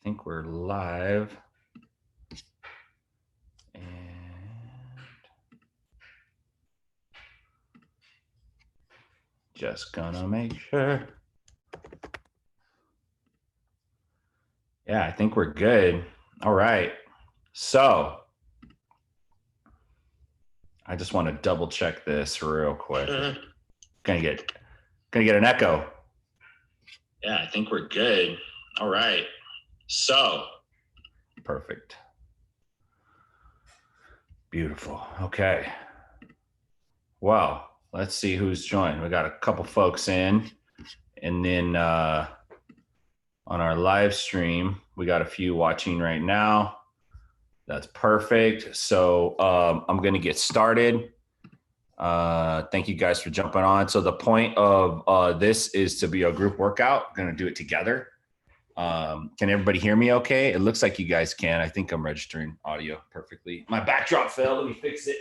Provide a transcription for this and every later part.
think we're live. And just gonna make sure. Yeah, I think we're good. All right. So I just want to double check this real quick. Gonna get an echo. Yeah, I think we're good. All right. So perfect. Beautiful. Okay. Well, let's see who's joined. We got a couple folks in, and then on our live stream, we got a few watching right now. That's perfect. So I'm going to get started. Thank you guys for jumping on. So the point of this is to be a group workout. We're going to do it together. Can everybody hear me okay? It looks like you guys can. I think I'm registering audio perfectly. My backdrop fell. Let me fix it.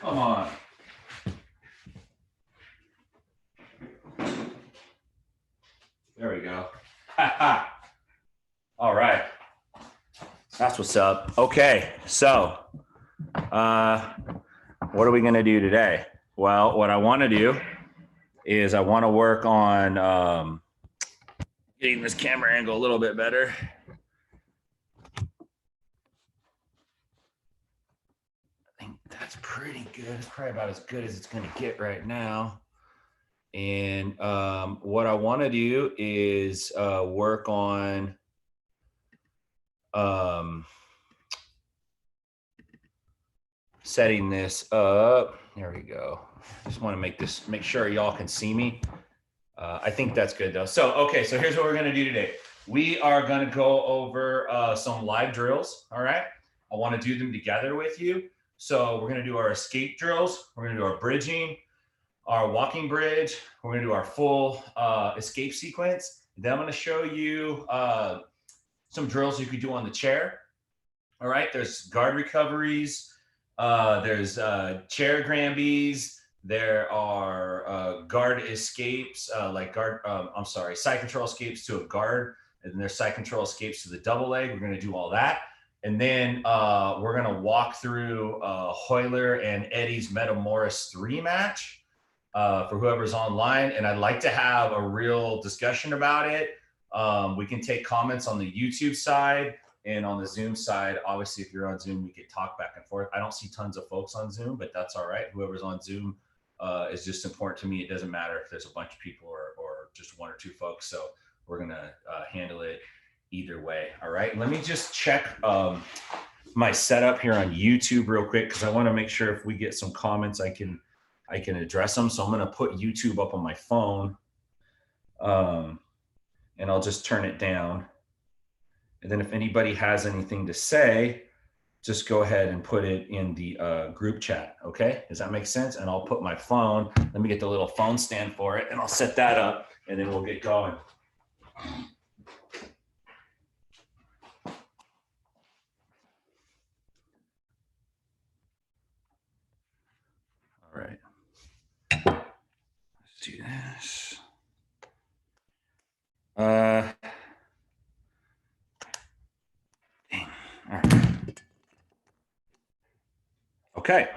Come on. There we go. All right. That's what's up. Okay. So, what are we going to do today? Well, what I want to do is I want to work on getting this camera angle a little bit better. I think that's pretty good. It's probably about as good as it's going to get right now. And what I want to do is work on setting this up. There we go. Just want to make sure y'all can see me. I think that's good though. So, okay, so here's what we're going to do today. We are going to go over some live drills. All right. I want to do them together with you. So we're going to do our escape drills. We're going to do our bridging, our walking bridge. We're going to do our full escape sequence. Then I'm going to show you some drills you could do on the chair. All right. There's guard recoveries. There's chair Granbys. There are guard escapes, side control escapes to a guard. And then there's side control escapes to the double leg. We're going to do all that. And then we're going to walk through Hoyler and Eddie's Metamoris 3 match for whoever's online. And I'd like to have a real discussion about it. We can take comments on the YouTube side. And on the Zoom side, obviously, if you're on Zoom, we could talk back and forth. I don't see tons of folks on Zoom, but that's all right. Whoever's on Zoom is just important to me. It doesn't matter if there's a bunch of people or just one or two folks. So we're going to handle it either way. All right. Let me just check my setup here on YouTube real quick, because I want to make sure if we get some comments, I can address them. So I'm going to put YouTube up on my phone, and I'll just turn it down. And then if anybody has anything to say, just go ahead and put it in the group chat. Okay. Does that make sense? And I'll put my phone, let me get the little phone stand for it, and I'll set that up, and then we'll get going. All right. Let's do this. Dang. All right. Okay.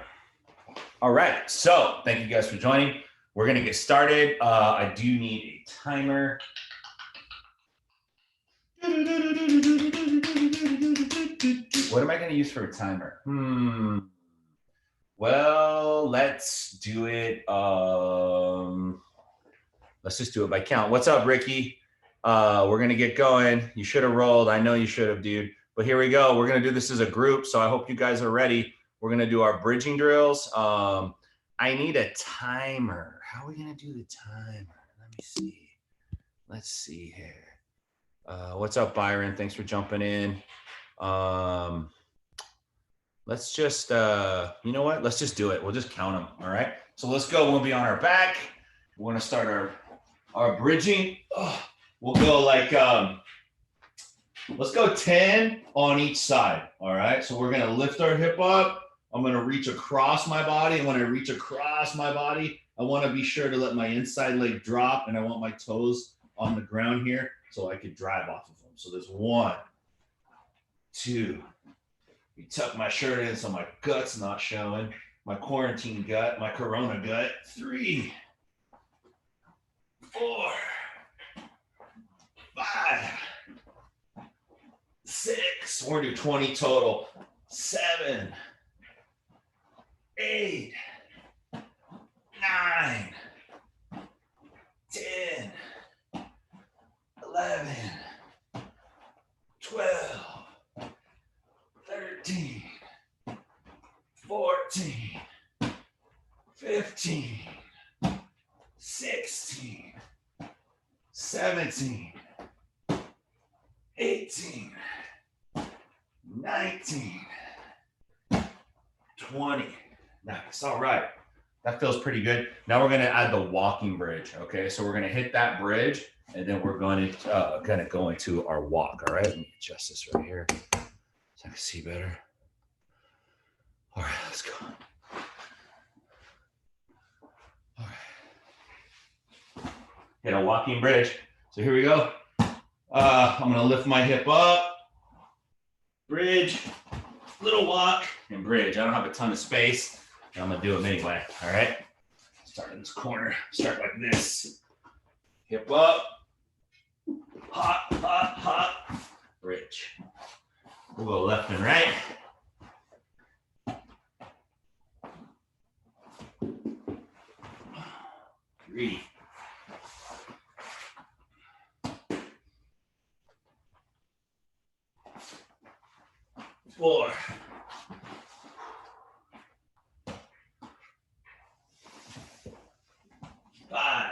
All right. So thank you guys for joining. We're going to get started. I do need a timer. What am I going to use for a timer? Well, let's do it. Let's just do it by count. What's up, Ricky? We're going to get going. You should have rolled. I know you should have, dude. But here we go. We're going to do this as a group. So I hope you guys are ready. We're going to do our bridging drills. I need a timer. How are we going to do the timer? Let me see. Let's see here. What's up, Byron? Thanks for jumping in. Let's just, you know what? Let's just do it. We'll just count them. All right. So let's go. We'll be on our back. We want to start our bridging. We'll go like Let's go 10 on each side. All right. So we're going to lift our hip up. I'm going to reach across my body. And when I reach across my body, I want to be sure to let my inside leg drop. And I want my toes on the ground here so I could drive off of them. So there's 1, 2. You tuck my shirt in so my gut's not showing. My quarantine gut, my corona gut. 3, 4, 5, 6. We're gonna do 20 total. 7, 8, 9, 10, 11, 12, 13, 14, 15, 16, 17, 18, 19, 20. Nice. All right. That feels pretty good. Now we're going to add the walking bridge. Okay. So we're going to hit that bridge and then we're going to go into our walk. All right. Let me adjust this right here so I can see better. All right. Let's go. All right. Hit a walking bridge. So here we go. I'm going to lift my hip up, bridge, little walk, and bridge. I don't have a ton of space. I'm going to do them anyway. All right. Start in this corner. Start like this. Hip up. Hop, hop, hop. Bridge. We'll go left and right. Three. 4. 5.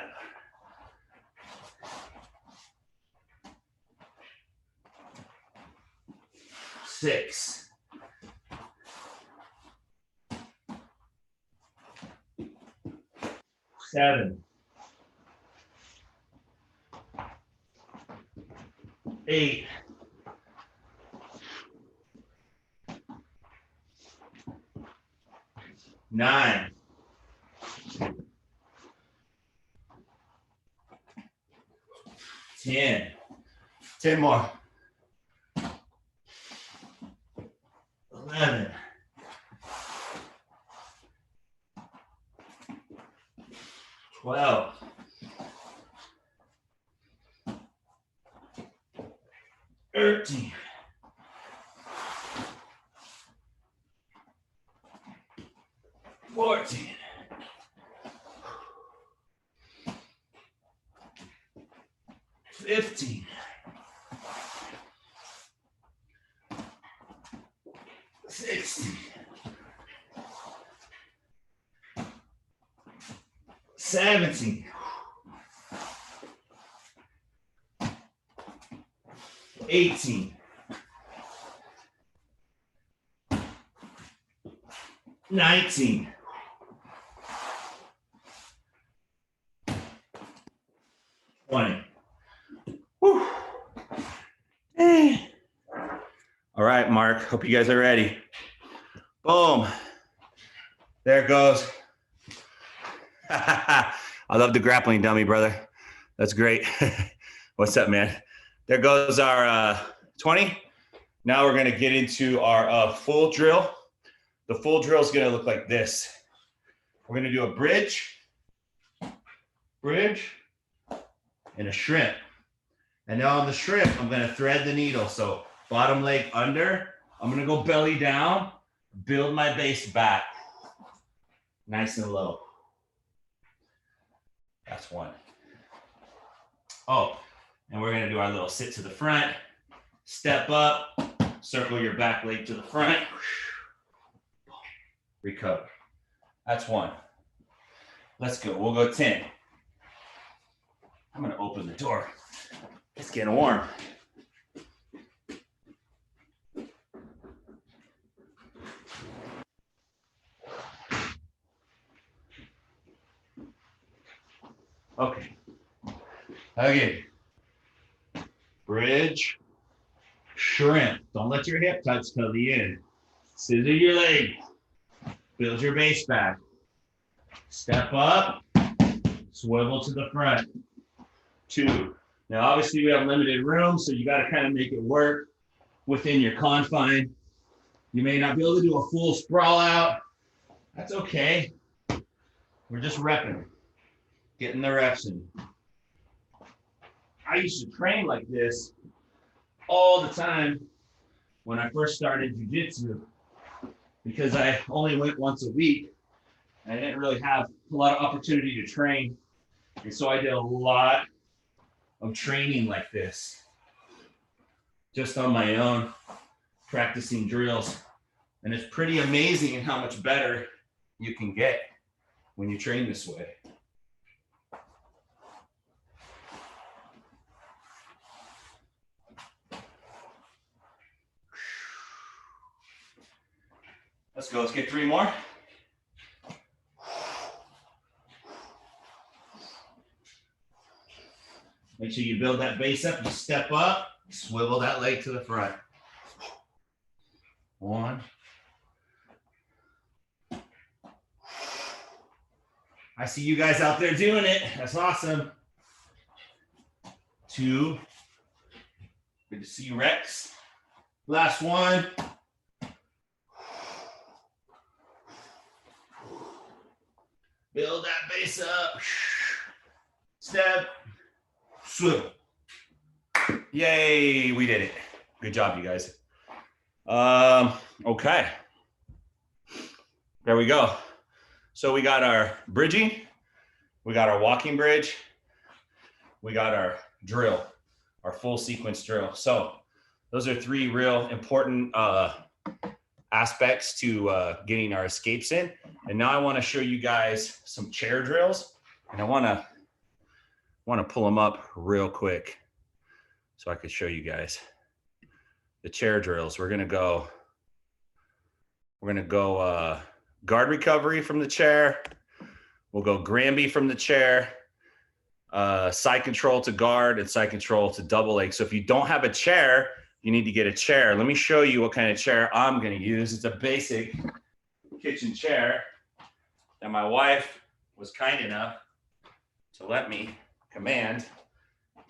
6. 7. 8. 9. 10. 10 more. 11. 12. 13. 14. 15. 16. 17. 18. 19. 20. Whew. All right, Mark. Hope you guys are ready. Boom. There it goes. I love the grappling dummy, brother. That's great. What's up, man? There goes our 20. Now we're going to get into our full drill. The full drill is going to look like this. We're going to do a bridge, and a shrimp. And now on the shrimp, I'm going to thread the needle. So bottom leg under. I'm going to go belly down, build my base back. Nice and low. That's 1. Oh, and we're going to do our little sit to the front, step up, circle your back leg to the front, recover. That's 1. Let's go. We'll go 10. I'm going to open the door. It's getting warm. Okay. Again. Bridge, shrimp. Don't let your hip touch till the end. Scissor your leg. Build your base back. Step up. Swivel to the front. 2. Now, obviously, we have limited room, so you got to kind of make it work within your confine. You may not be able to do a full sprawl out. That's okay. We're just repping, getting the reps in. I used to train like this all the time when I first started jiu-jitsu because I only went once a week. I didn't really have a lot of opportunity to train. And so I did a lot of training like this, just on my own, practicing drills. And it's pretty amazing how much better you can get when you train this way. Let's go. Let's get 3 more. Make sure you build that base up. You step up, swivel that leg to the front. 1. I see you guys out there doing it. That's awesome. 2. Good to see you, Rex. Last one. Build that base up. Step. Swivel. Yay, we did it. Good job, you guys. Okay. There we go. So we got our bridging, we got our walking bridge, we got our drill, our full sequence drill. So those are 3 real important aspects to getting our escapes in. And now I want to show you guys some chair drills, and I want to pull them up real quick so I could show you guys the chair drills. We're gonna go guard recovery from the chair. We'll go Granby from the chair, side control to guard, and side control to double leg. So if you don't have a chair, you need to get a chair. Let me show you what kind of chair I'm gonna use. It's a basic kitchen chair that my wife was kind enough to let me command.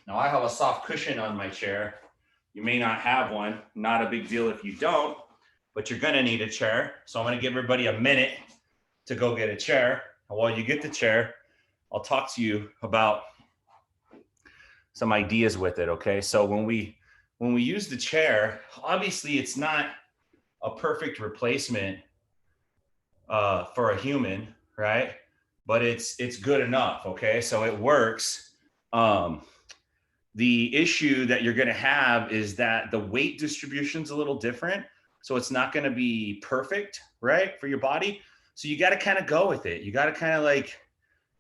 Now I have a soft cushion on my chair. You may not have one, not a big deal if you don't, but you're gonna need a chair. So I'm gonna give everybody a minute to go get a chair. And while you get the chair, I'll talk to you about some ideas with it, okay? So when we use the chair, obviously it's not a perfect replacement for a human, right? But it's good enough, okay? So it works. The issue that you're gonna have is that the weight distribution's a little different. So it's not gonna be perfect, right, for your body. So you gotta kind of go with it. You gotta kind of like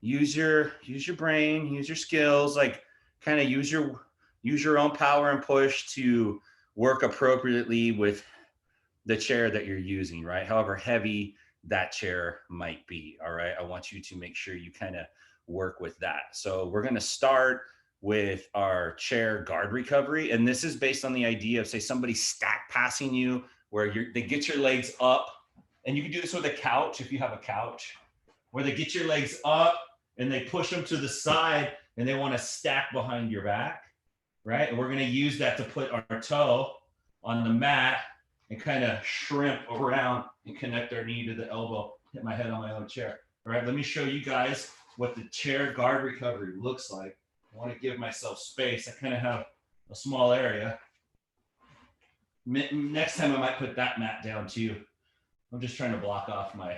use your brain, use your skills, like kind of use your own power and push to work appropriately with the chair that you're using, right? However heavy that chair might be, all right? I want you to make sure you kind of work with that. So we're gonna start with our chair guard recovery. And this is based on the idea of, say, somebody stack passing you where they get your legs up, and you can do this with a couch if you have a couch, where they get your legs up and they push them to the side and they want to stack behind your back, right? And we're going to use that to put our toe on the mat and kind of shrimp around and connect our knee to the elbow, hit my head on my own chair. All right, let me show you guys what the chair guard recovery looks like. I want to give myself space. I kind of have a small area. Next time I might put that mat down too. I'm just trying to block off my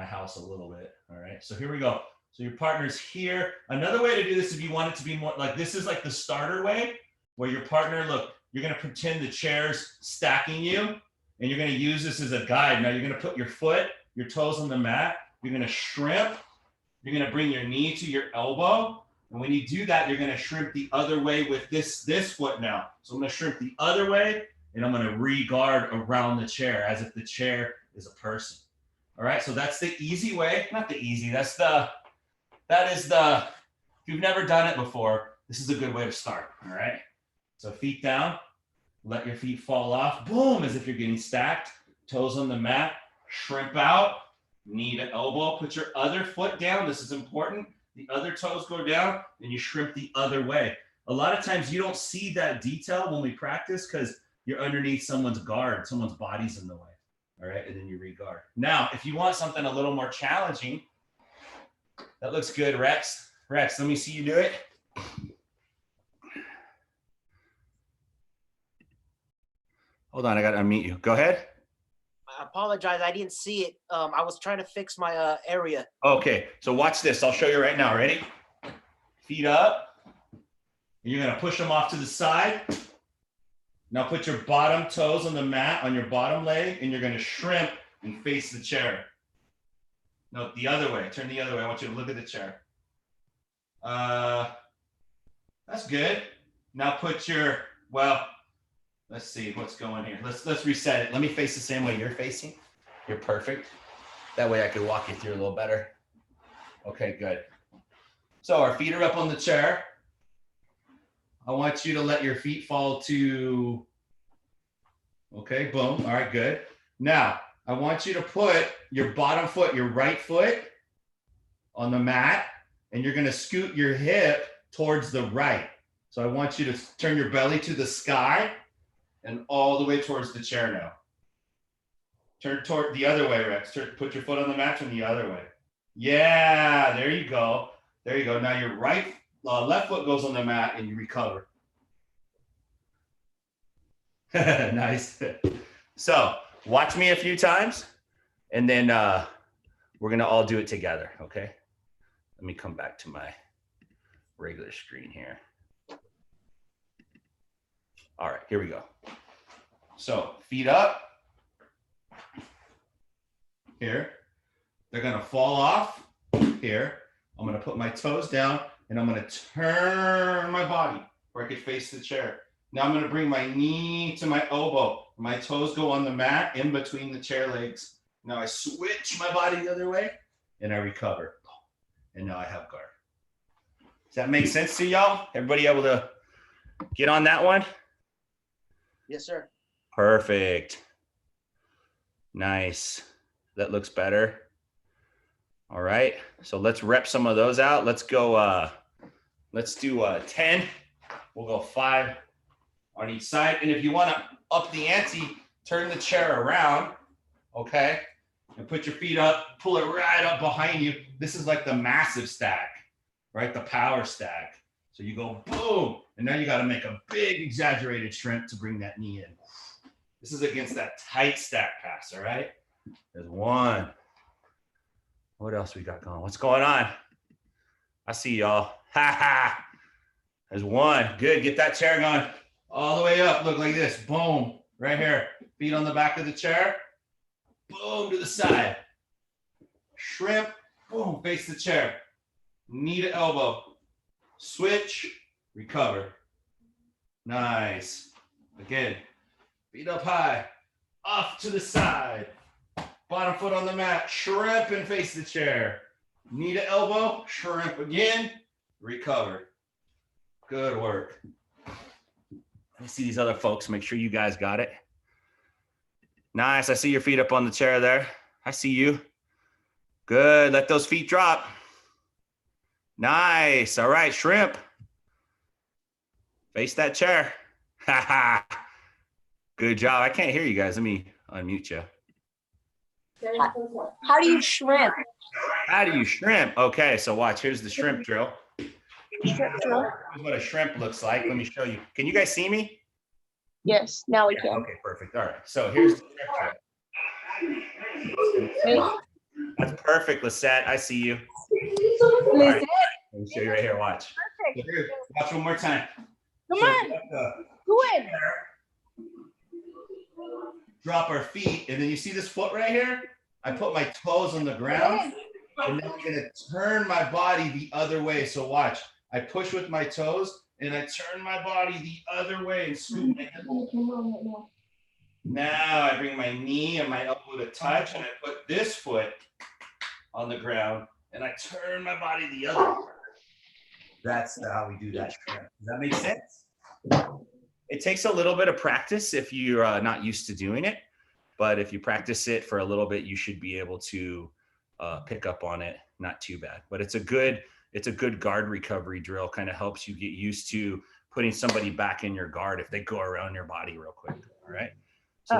house a little bit. All right, so here we go. So your partner's here. Another way to do this, if you want it to be more like, this is like the starter way, where your partner, look, you're gonna pretend the chair's stacking you, and you're gonna use this as a guide. Now you're gonna put your foot, your toes on the mat. You're gonna shrimp. You're gonna bring your knee to your elbow. And when you do that, you're gonna shrimp the other way with this foot now. So I'm gonna shrimp the other way, and I'm gonna re-guard around the chair as if the chair is a person. All right, so that's the easy way. Not the easy, that is the, if you've never done it before, this is a good way to start, all right? So feet down, Let your feet fall off. Boom, as if you're getting stacked. Toes on the mat. Shrimp out. Knee to elbow. Put your other foot down. This is important. The other toes go down, and you shrimp the other way. A lot of times you don't see that detail when we practice because you're underneath someone's guard. Someone's body's in the way. All right, and then you re-guard. Now, if you want something a little more challenging, that looks good, Rex. Rex, let me see you do it. Hold on, I got to unmute you. Go ahead. I apologize. I didn't see it. I was trying to fix my area. Okay, so watch this. I'll show you right now. Ready? Feet up. And you're going to push them off to the side. Now put your bottom toes on the mat, on your bottom leg, and you're going to shrimp and face the chair. No, the other way. Turn the other way. I want you to look at the chair. That's good. Now put your, well, let's see what's going here. Let's reset it. Let me face the same way you're facing. You're perfect. That way I could walk you through a little better. Okay, good. So our feet are up on the chair. I want you to let your feet fall to, okay, boom. All right, good. Now, I want you to put your bottom foot, your right foot on the mat, and you're going to scoot your hip towards the right. So I want you to turn your belly to the sky and all the way towards the chair now. Turn toward the other way, Rex. Put your foot on the mat, turn the other way. Yeah, there you go. There you go. Now your left foot goes on the mat and you recover. Nice. So watch me a few times and then we're going to all do it together. Okay. Let me come back to my regular screen here. All right, here we go. So feet up here. They're going to fall off here. I'm going to put my toes down and I'm going to turn my body where I could face the chair. Now I'm going to bring my knee to my elbow. My toes go on the mat in between the chair legs. Now I switch my body the other way and I recover. And now I have guard. Does that make sense to y'all? Everybody able to get on that one? Yes, sir. Perfect. Nice. That looks better. All right. So let's rep some of those out. Let's go. Let's do 10. We'll go 5 on each side. And if you want to up the ante, turn the chair around. Okay. And put your feet up, pull it right up behind you. This is like the massive stack, right? The power stack. So you go boom. And now you got to make a big exaggerated shrimp to bring that knee in. This is against that tight stack pass. All right. There's 1. What else we got going? What's going on? I see y'all. Ha ha. There's 1. Good. Get that chair going all the way up. Look like this. Boom. Right here. Feet on the back of the chair. Boom to the side. Shrimp. Boom. Face the chair. Knee to elbow. Switch. Recover. Nice. Again. Feet up high. Off to the side. Bottom foot on the mat, shrimp and face the chair. Knee to elbow, shrimp again, recover. Good work. Let me see these other folks, make sure you guys got it. Nice, I see your feet up on the chair there. I see you. Good, let those feet drop. Nice, all right, shrimp. Face that chair. Ha ha. Good job, I can't hear you guys, let me unmute you. How do you shrimp? How do you shrimp? Okay, so watch. Here's the shrimp drill. Shrimp drill? Here's what a shrimp looks like. Let me show you. Can you guys see me? Yes, now we can. Okay, perfect. All right. So here's the shrimp drill. That's perfect, Lisette. I see you. All right. Let me show you right here. Watch. So here, watch one more time. Come So on. Go in. Drop our feet, and then you see this foot right here? I put my toes on the ground, and then I'm gonna turn my body the other way. So watch, I push with my toes, and I turn my body the other way and scoop my hip. Now I bring my knee and my elbow to touch, and I put this foot on the ground, and I turn my body the other way. That's how we do that shrimp. Does that make sense? It takes a little bit of practice if you're not used to doing it, but if you practice it for a little bit, you should be able to pick up on it. Not too bad, but it's a good guard recovery drill. Kind of helps you get used to putting somebody back in your guard if they go around your body real quick. All right. So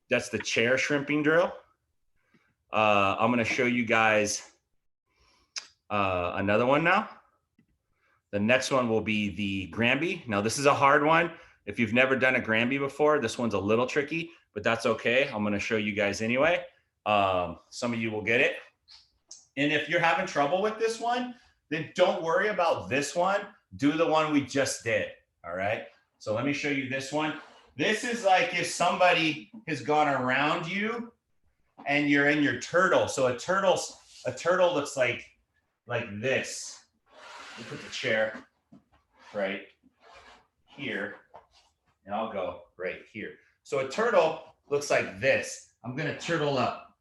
that's the chair shrimping drill. I'm going to show you guys another one now. The next one will be the Granby. Now this is a hard one. If you've never done a Granby before, this one's a little tricky, but that's okay. I'm going to show you guys anyway. Some of you will get it. And if you're having trouble with this one, then don't worry about this one. Do the one we just did. All right. So let me show you this one. This is like if somebody has gone around you and you're in your turtle. So a turtle looks like this. You put the chair right here, and I'll go right here. So a turtle looks like this. I'm gonna turtle up,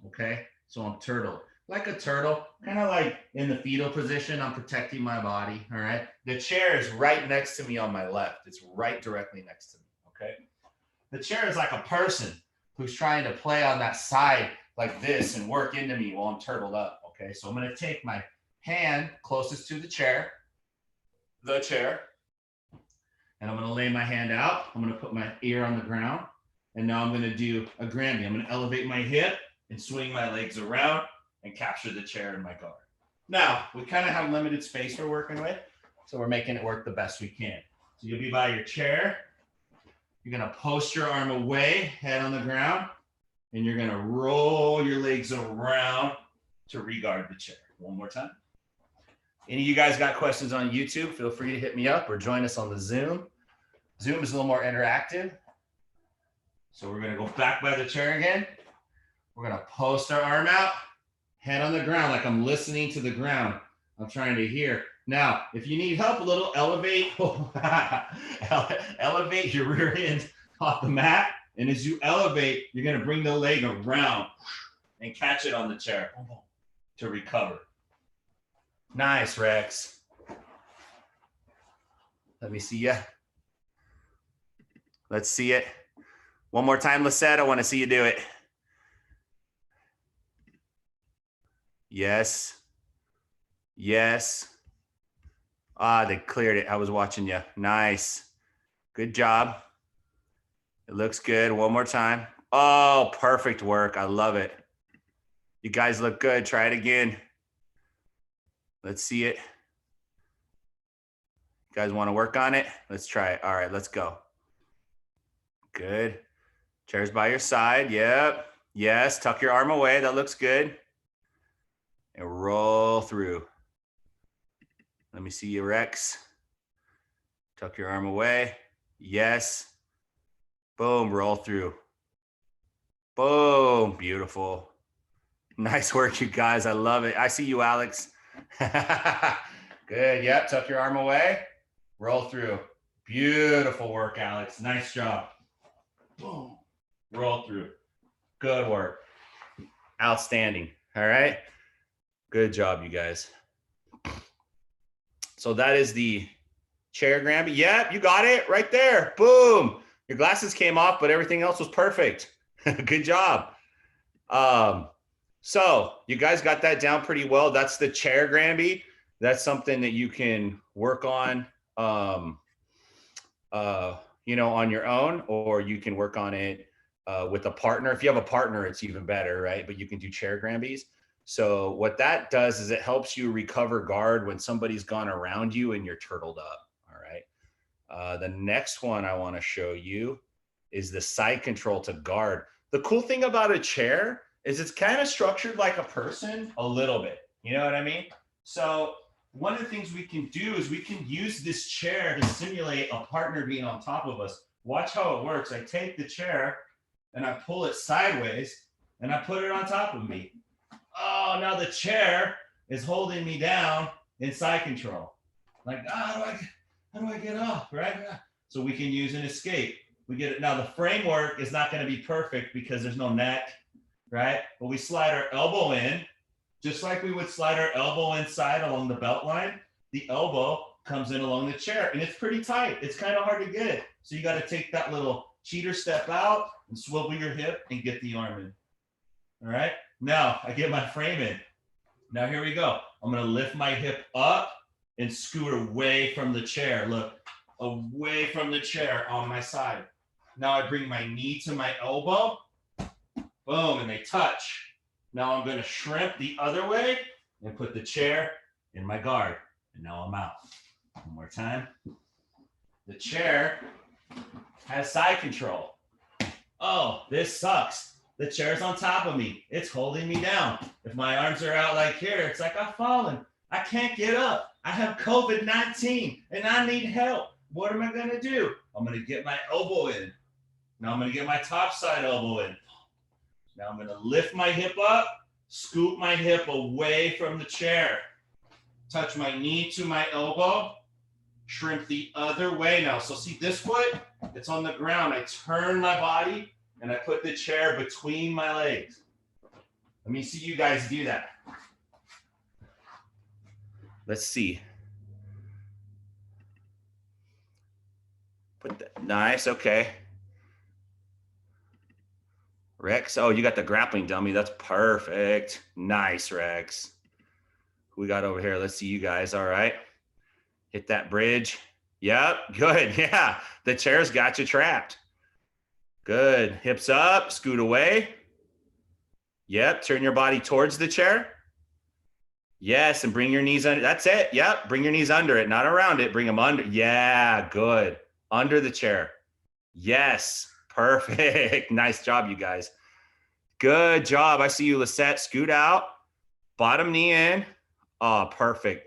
okay? So I'm turtle, like a turtle, kind of like in the fetal position. I'm protecting my body, all right? The chair is right next to me on my left. It's right directly next to me, okay? The chair is like a person who's trying to play on that side like this and work into me while I'm turtled up, okay? So I'm gonna take my hand closest to the chair, and I'm gonna lay my hand out. I'm gonna put my ear on the ground, and now I'm gonna do a Granby. I'm gonna elevate my hip and swing my legs around and capture the chair in my guard. Now, we kind of have limited space we're working with, so we're making it work the best we can. So you'll be by your chair. You're gonna post your arm away, head on the ground, and you're gonna roll your legs around to re-guard the chair. One more time. Any of you guys got questions on YouTube, feel free to hit me up or join us on the Zoom. Zoom is a little more interactive. So we're gonna go back by the chair again. We're gonna post our arm out, head on the ground like I'm listening to the ground. I'm trying to hear. Now, if you need help a little, elevate your rear end off the mat. And as you elevate, you're gonna bring the leg around and catch it on the chair to recover. Nice, Rex. Let me see ya. Let's see it. One more time, Lisette. I want to see you do it. Yes. Yes. Ah, they cleared it. I was watching you. Nice. Good job. It looks good. One more time. Oh, perfect work. I love it. You guys look good. Try it again. Let's see it. You guys want to work on it? Let's try it. All right, let's go. Good. Chairs by your side. Yep. Yes. Tuck your arm away. That looks good. And roll through. Let me see you, Rex. Tuck your arm away. Yes. Boom. Roll through. Boom. Beautiful. Nice work, you guys. I love it. I see you, Alex. Good. Yep. Tuck your arm away. Roll through. Beautiful work, Alex. Nice job. Boom. Roll through. Good work. Outstanding. All right. Good job, you guys. So that is the chair Granby. Yep, you got it right there. Boom. Your glasses came off, but everything else was perfect. Good job. So you guys got that down pretty well. That's the chair Granby. That's something that you can work on, you know, on your own, or you can work on it with a partner. If you have a partner, it's even better, right? But you can do chair Granbys. So what that does is it helps you recover guard when somebody's gone around you and you're turtled up. All right. The next one I want to show you is the side control to guard. The cool thing about a chair is it's kind of structured like a person a little bit. You know what I mean? So one of the things we can do is we can use this chair to simulate a partner being on top of us. Watch how it works. I take the chair and I pull it sideways and I put it on top of me. Oh, now the chair is holding me down in side control. Like, how do I get off, right? So we can use an escape. We get it. Now the framework is not going to be perfect because there's no neck, right? But we slide our elbow in, just like we would slide our elbow inside along the belt line. The elbow comes in along the chair, and it's pretty tight. It's kind of hard to get it. So you got to take that little cheater step out and swivel your hip and get the arm in. All right. Now I get my frame in. Now here we go. I'm going to lift my hip up and scoot away from the chair. Look, away from the chair on my side. Now I bring my knee to my elbow. Boom, and they touch. Now I'm going to shrimp the other way and put the chair in my guard. And now I'm out. One more time. The chair has side control. Oh, this sucks. The chair's on top of me. It's holding me down. If my arms are out like here, it's like I've fallen. I can't get up. I have COVID-19 and I need help. What am I going to do? I'm going to get my elbow in. Now I'm going to get my top side elbow in. Now I'm going to lift my hip up, scoop my hip away from the chair. Touch my knee to my elbow, shrimp the other way now. So see this foot, it's on the ground. I turn my body and I put the chair between my legs. Let me see you guys do that. Let's see. Put that, nice, okay. Rex, oh, you got the grappling dummy. That's perfect. Nice, Rex. Who we got over here? Let's see you guys. All right. Hit that bridge. Yep, good. Yeah, the chair's got you trapped. Good. Hips up, scoot away. Yep, turn your body towards the chair. Yes, and bring your knees under. That's it. Yep, bring your knees under it, not around it. Bring them under. Yeah, good. Under the chair. Yes, perfect. Nice job, you guys. Good job. I see you, Lisette. Scoot out. Bottom knee in. Oh, perfect.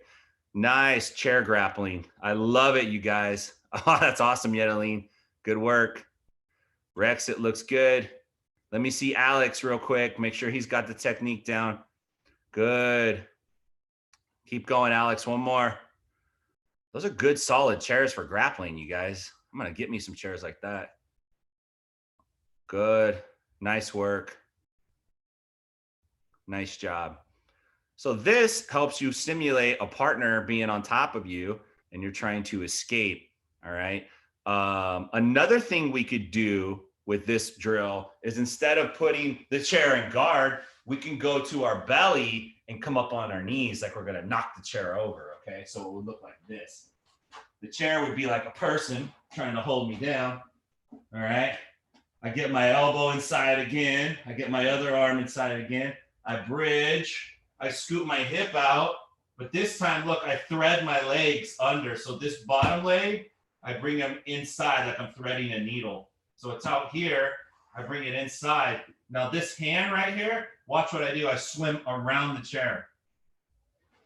Nice chair grappling. I love it, you guys. Oh, that's awesome, Yedeline. Good work. Rex, it looks good. Let me see Alex real quick. Make sure he's got the technique down. Good. Keep going, Alex. One more. Those are good, solid chairs for grappling, you guys. I'm going to get me some chairs like that. Good. Nice work. Nice job. So this helps you simulate a partner being on top of you and you're trying to escape. All right. Another thing we could do with this drill is instead of putting the chair in guard, we can go to our belly and come up on our knees like we're going to knock the chair over. Okay. So it would look like this. The chair would be like a person trying to hold me down. All right. I get my elbow inside again. I get my other arm inside again. I bridge. I scoop my hip out. But this time, look, I thread my legs under. So this bottom leg, I bring them inside like I'm threading a needle. So it's out here. I bring it inside. Now this hand right here, watch what I do. I swim around the chair.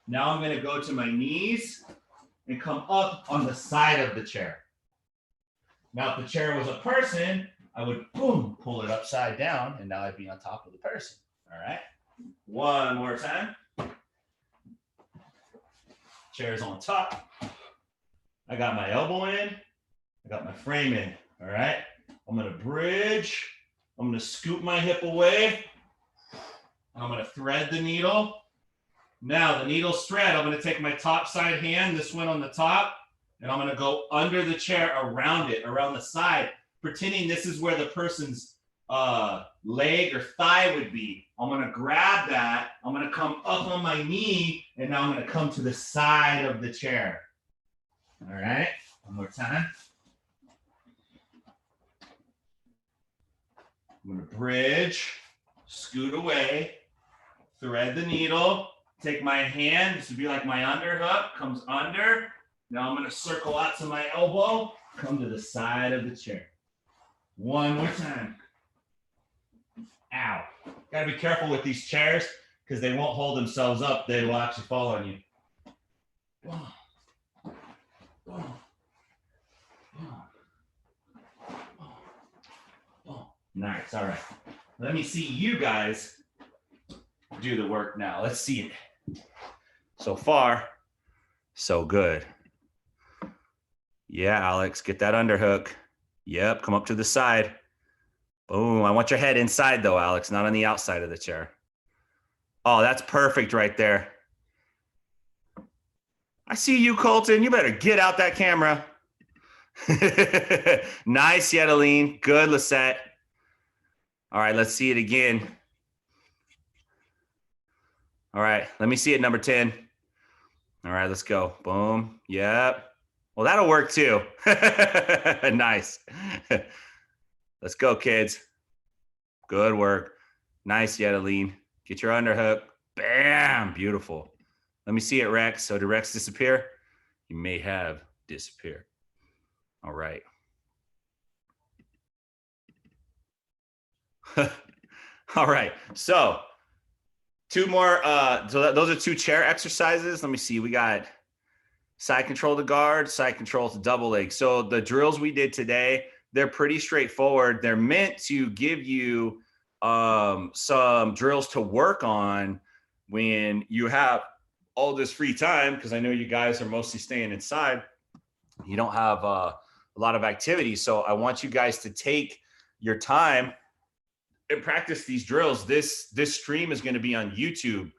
Now I'm going to go to my knees and come up on the side of the chair. Now if the chair was a person, I would boom, pull it upside down, and now I'd be on top of the person. All right. One more time. Chair's on top. I got my elbow in. I got my frame in. All right. I'm going to bridge. I'm going to scoop my hip away. I'm going to thread the needle. Now the needle's thread. I'm going to take my top side hand, this one on the top, and I'm going to go under the chair around it, around the side, pretending this is where the person's leg or thigh would be. I'm going to grab that. I'm going to come up on my knee, and now I'm going to come to the side of the chair. All right. One more time. I'm going to bridge, scoot away, thread the needle, take my hand. This would be like my underhook, comes under. Now I'm going to circle out to my elbow, come to the side of the chair. One more time. Ow. Got to be careful with these chairs because they won't hold themselves up. They will actually fall on you. Nice. All right. Let me see you guys do the work now. Let's see it. So far, so good. Yeah, Alex, get that underhook. Yep, come up to the side. Boom. I want your head inside though, Alex, not on the outside of the chair. Oh, that's perfect right there. I see you, Colton. You better get out that camera. Nice, Yedeline. Good, Lisette. All right, let's see it again. All right, let me see it, number 10. All right, let's go. Boom. Yep. Well, that'll work too. Nice. Let's go, kids. Good work. Nice, Yedeline. Get your underhook. Bam. Beautiful. Let me see it, Rex. So did Rex disappear? He may have disappeared. All right. All right. So two more. Those are 2 chair exercises. Let me see. We got side control to guard, side control to double leg. So the drills we did today, they're pretty straightforward. They're meant to give you some drills to work on when you have all this free time, because I know you guys are mostly staying inside. You don't have a lot of activity. So I want you guys to take your time and practice these drills. This stream is going to be on YouTube,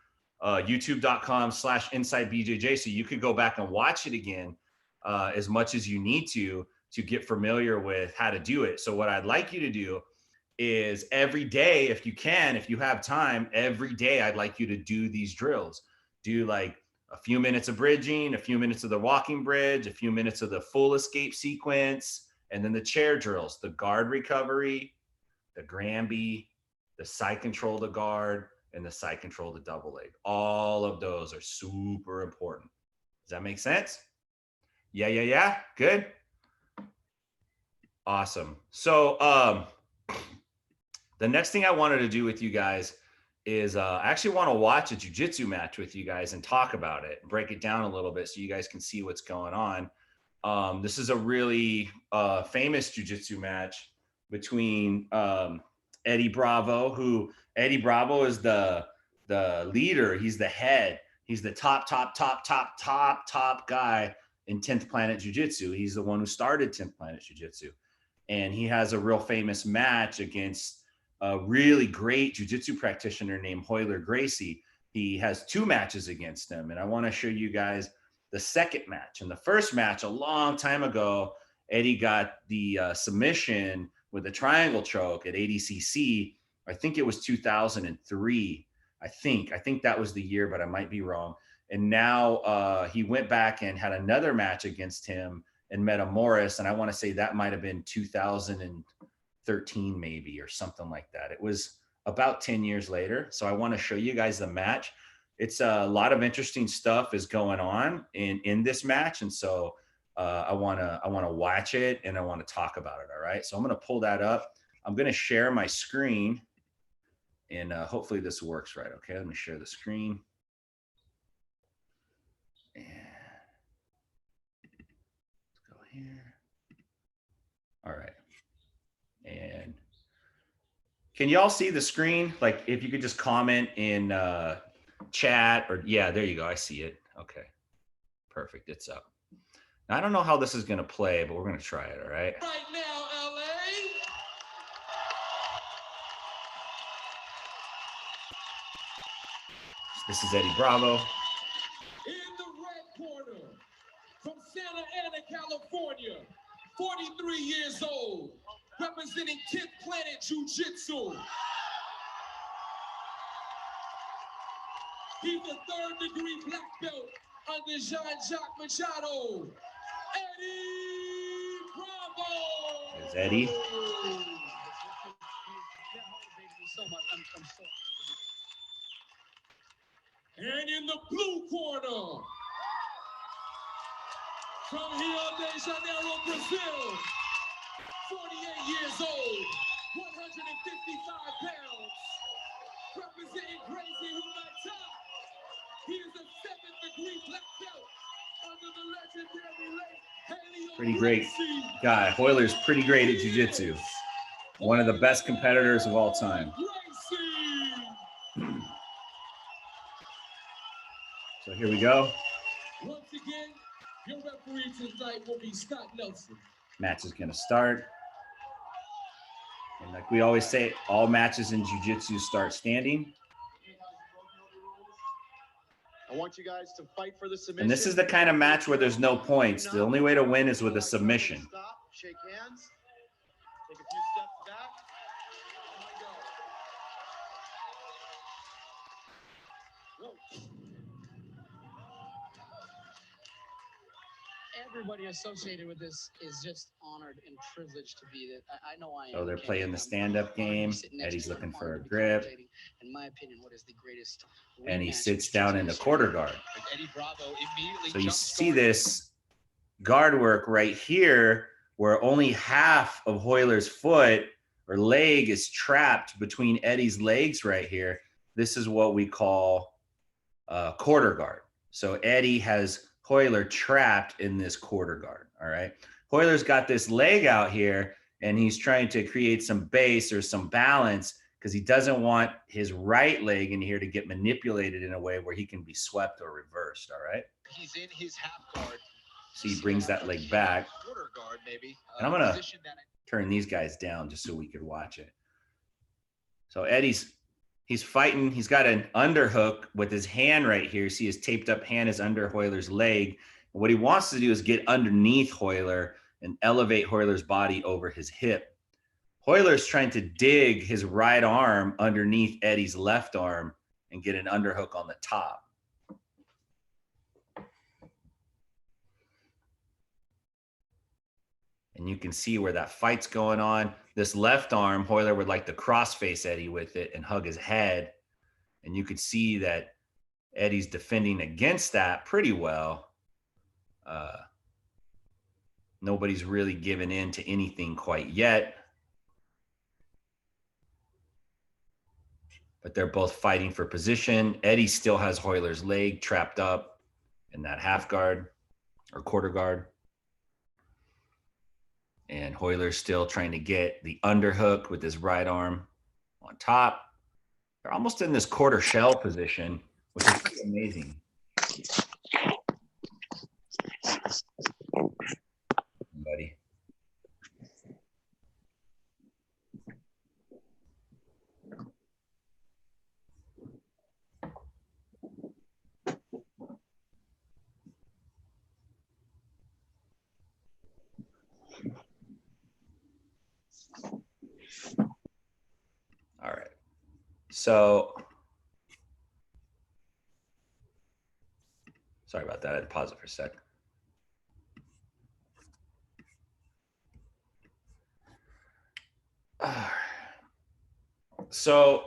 youtube.com/InsideBJJ. So you could go back and watch it again as much as you need to get familiar with how to do it. So what I'd like you to do is every day, if you can, if you have time, every day, I'd like you to do these drills. Do like a few minutes of bridging, a few minutes of the walking bridge, a few minutes of the full escape sequence, and then the chair drills, the guard recovery, the Granby, the side control to guard, and the side control to double leg. All of those are super important. Does that make sense? Yeah. Good. Awesome. So the next thing I wanted to do with you guys is I actually want to watch a jiu-jitsu match with you guys and talk about it, break it down a little bit so you guys can see what's going on. This is a really famous jiu-jitsu match between Eddie Bravo, who Eddie Bravo is the leader. He's the head. He's the top guy in 10th Planet Jiu-Jitsu. He's the one who started 10th Planet Jiu-Jitsu. And he has a real famous match against a really great jiu-jitsu practitioner named Hoyler Gracie. He has 2 matches against him. And I want to show you guys the second match. In the first match, a long time ago, Eddie got the submission with a triangle choke at ADCC. I think it was 2003. I think that was the year, but I might be wrong. And now he went back and had another match against him in Metamoris. And I want to say that might have been 2013 maybe, or something like that. It was about 10 years later. So I want to show you guys the match. It's a lot of interesting stuff is going on in this match. And so I want to watch it and I want to talk about it. All right. So I'm going to pull that up. I'm going to share my screen and hopefully this works right. Okay. Let me share the screen. And let's go here. All right. And can y'all see the screen? Like if you could just comment in chat or yeah, there you go. I see it. Okay. Perfect. It's up. Now, I don't know how this is going to play, but we're going to try it. All right. Right now, LA. This is Eddie Bravo. In the red corner, from Santa Ana, California, 43 years old, representing 10th Planet Jiu-Jitsu. He's a 3rd-degree black belt under Jean-Jacques Machado. Eddie Bravo. There's Eddie. That motivates me so much. I'm so. And in the blue corner, from Rio de Janeiro, Brazil, 48 years old, 155 pounds, representing Crazy Humata. He is a 7th-degree black belt under the legendary late Helio Pretty great Gracie. guy. Hoyler's pretty great at jiu-jitsu. One of the best competitors of all time. Gracie. So here we go. Once again, your referee tonight will be Scott Nelson. Match is going to start. And like we always say, all matches in jiu-jitsu start standing. I want you guys to fight for the submission. And this is the kind of match where there's no points. The only way to win is with a submission. Stop, shake hands, take a few steps back, and we go. Whoa. Everybody associated with this is just honored and privileged to be that. I know I am. So they're Ken. playing the I'm stand-up honored to be game. sitting next Eddie's to you. looking I'm for a honored to be grip. commentating, in my opinion, what is the greatest And he rematch sits of down in the history. quarter guard. Eddie Bravo immediately So you jump see started. this guard work right here where only half of Hoyler's foot or leg is trapped between Eddie's legs right here. This is what we call quarter guard. So Eddie has Hoyler trapped in this quarter guard, all right? Hoyler's got this leg out here and he's trying to create some base or some balance because he doesn't want his right leg in here to get manipulated in a way where he can be swept or reversed, all right? He's in his half guard. So he brings that leg back. Quarter guard, maybe. And I'm gonna Position that turn these guys down just so we could watch it. So Eddie's fighting. He's got an underhook with his hand right here. See his taped up hand is under Hoyler's leg. And what he wants to do is get underneath Hoyler and elevate Hoyler's body over his hip. Hoyler's trying to dig his right arm underneath Eddie's left arm and get an underhook on the top. And you can see where that fight's going on. This left arm, Hoyler would like to cross-face Eddie with it and hug his head. And you could see that Eddie's defending against that pretty well. Nobody's really given in to anything quite yet. But they're both fighting for position. Eddie still has Hoyler's leg trapped up in that half guard or quarter guard. And Hoyler's still trying to get the underhook with his right arm on top. They're almost in this quarter shell position, which is pretty amazing. Buddy. All right. So, sorry about that. I had to pause it for a sec. So,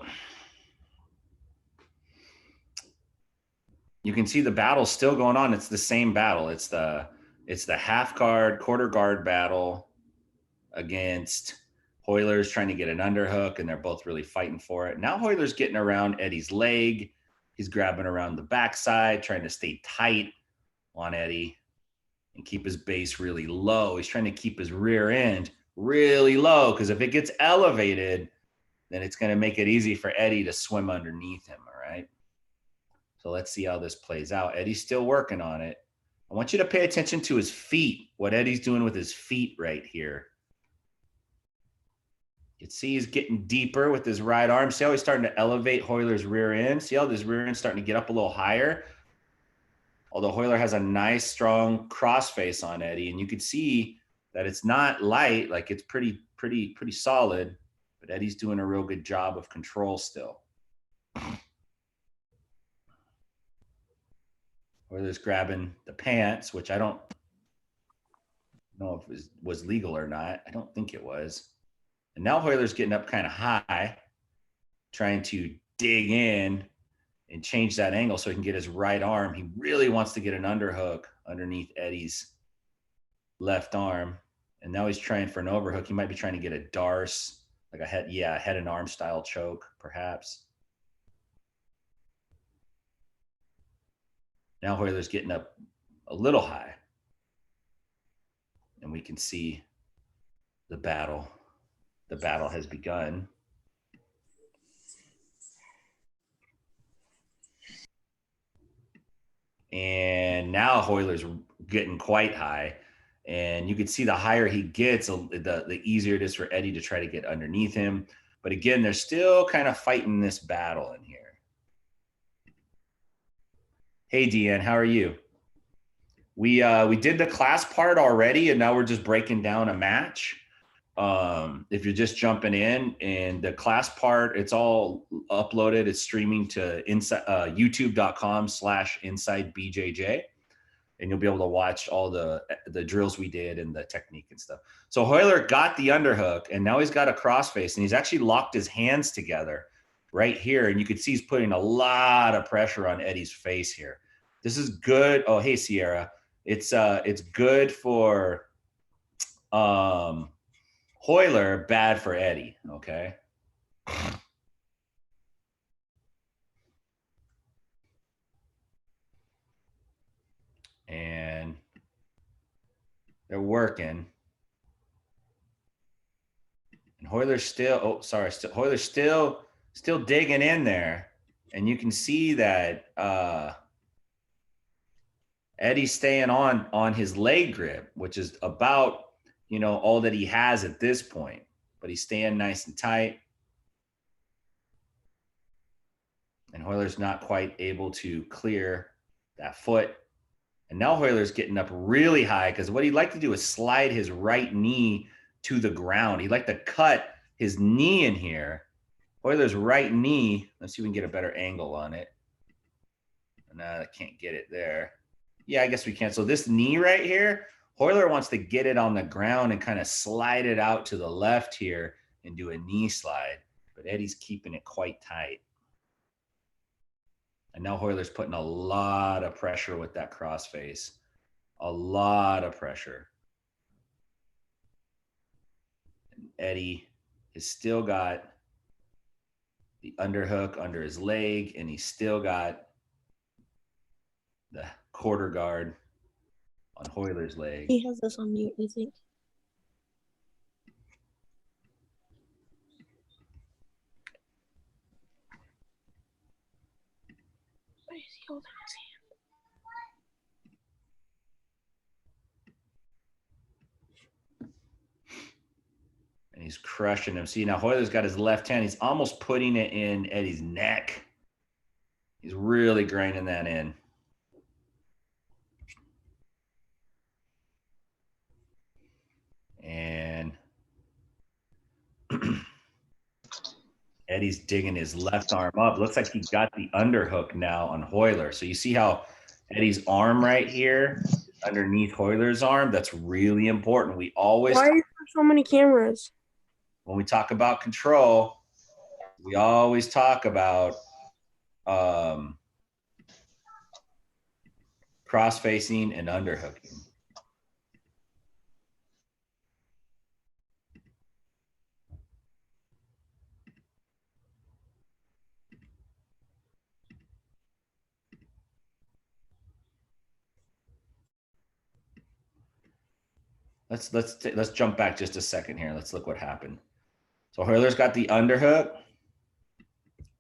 you can see the battle's still going on. It's the same battle. It's the half guard, quarter guard battle against Hoyler's trying to get an underhook, and they're both really fighting for it. Now Hoyler's getting around Eddie's leg. He's grabbing around the backside, trying to stay tight on Eddie and keep his base really low. He's trying to keep his rear end really low because if it gets elevated, then it's going to make it easy for Eddie to swim underneath him, all right? So let's see how this plays out. Eddie's still working on it. I want you to pay attention to his feet, what Eddie's doing with his feet right here. You can see he's getting deeper with his right arm. See how he's starting to elevate Hoyler's rear end? See how this rear end's starting to get up a little higher? Although Hoyler has a nice, strong crossface on Eddie, and you can see that it's not light, like it's pretty solid, but Eddie's doing a real good job of control still. Hoyler's grabbing the pants, which I don't know if it was legal or not. I don't think it was. And now Hoyler's getting up kind of high, trying to dig in and change that angle so he can get his right arm. He really wants to get an underhook underneath Eddie's left arm. And now he's trying for an overhook. He might be trying to get a darce, like a head and arm style choke, perhaps. Now Hoyler's getting up a little high. And we can see the battle. The battle has begun. And now Hoyler's getting quite high. And you can see the higher he gets, the easier it is for Eddie to try to get underneath him. But again, they're still kind of fighting this battle in here. Hey, Deanne, how are you? We did the class part already, and now we're just breaking down a match. If you're just jumping in, and the class part, it's all uploaded. It's streaming to inside youtube.com/inside BJJ, and you'll be able to watch all the drills we did and the technique and stuff. So Hoyler got the underhook, and now he's got a crossface, and he's actually locked his hands together right here, and you can see he's putting a lot of pressure on Eddie's face here. This is good. Oh, hey Sierra, it's good for Hoyler, bad for Eddie. Okay. And they're working. And Hoyler's still, oh, sorry, Hoyler's still digging in there. And you can see that Eddie's staying on his leg grip, which is about, all that he has at this point. But he's staying nice and tight. And Hoyler's not quite able to clear that foot. And now Hoyler's getting up really high, because what he'd like to do is slide his right knee to the ground. He'd like to cut his knee in here. Hoyler's right knee, let's see if we can get a better angle on it. No, I can't get it there. Yeah, I guess we can. So this knee right here, Hoyler wants to get it on the ground and kind of slide it out to the left here and do a knee slide. But Eddie's keeping it quite tight. And now Hoyler's putting a lot of pressure with that crossface. A lot of pressure. And Eddie has still got the underhook under his leg, and he's still got the quarter guard on Hoyler's leg. He has this on mute, I think. Why is he holding his hand? And he's crushing him. See, now Hoyler's got his left hand. He's almost putting it in Eddie's neck. He's really grinding that in. And Eddie's digging his left arm up. Looks like he got the underhook now on Hoyler. So you see how Eddie's arm right here underneath Hoyler's arm? That's really important. We always, Why are there so many cameras? when we talk about control, we always talk about cross-facing and underhooking. Let's jump back just a second here. Let's look what happened. So Hoyler's got the underhook.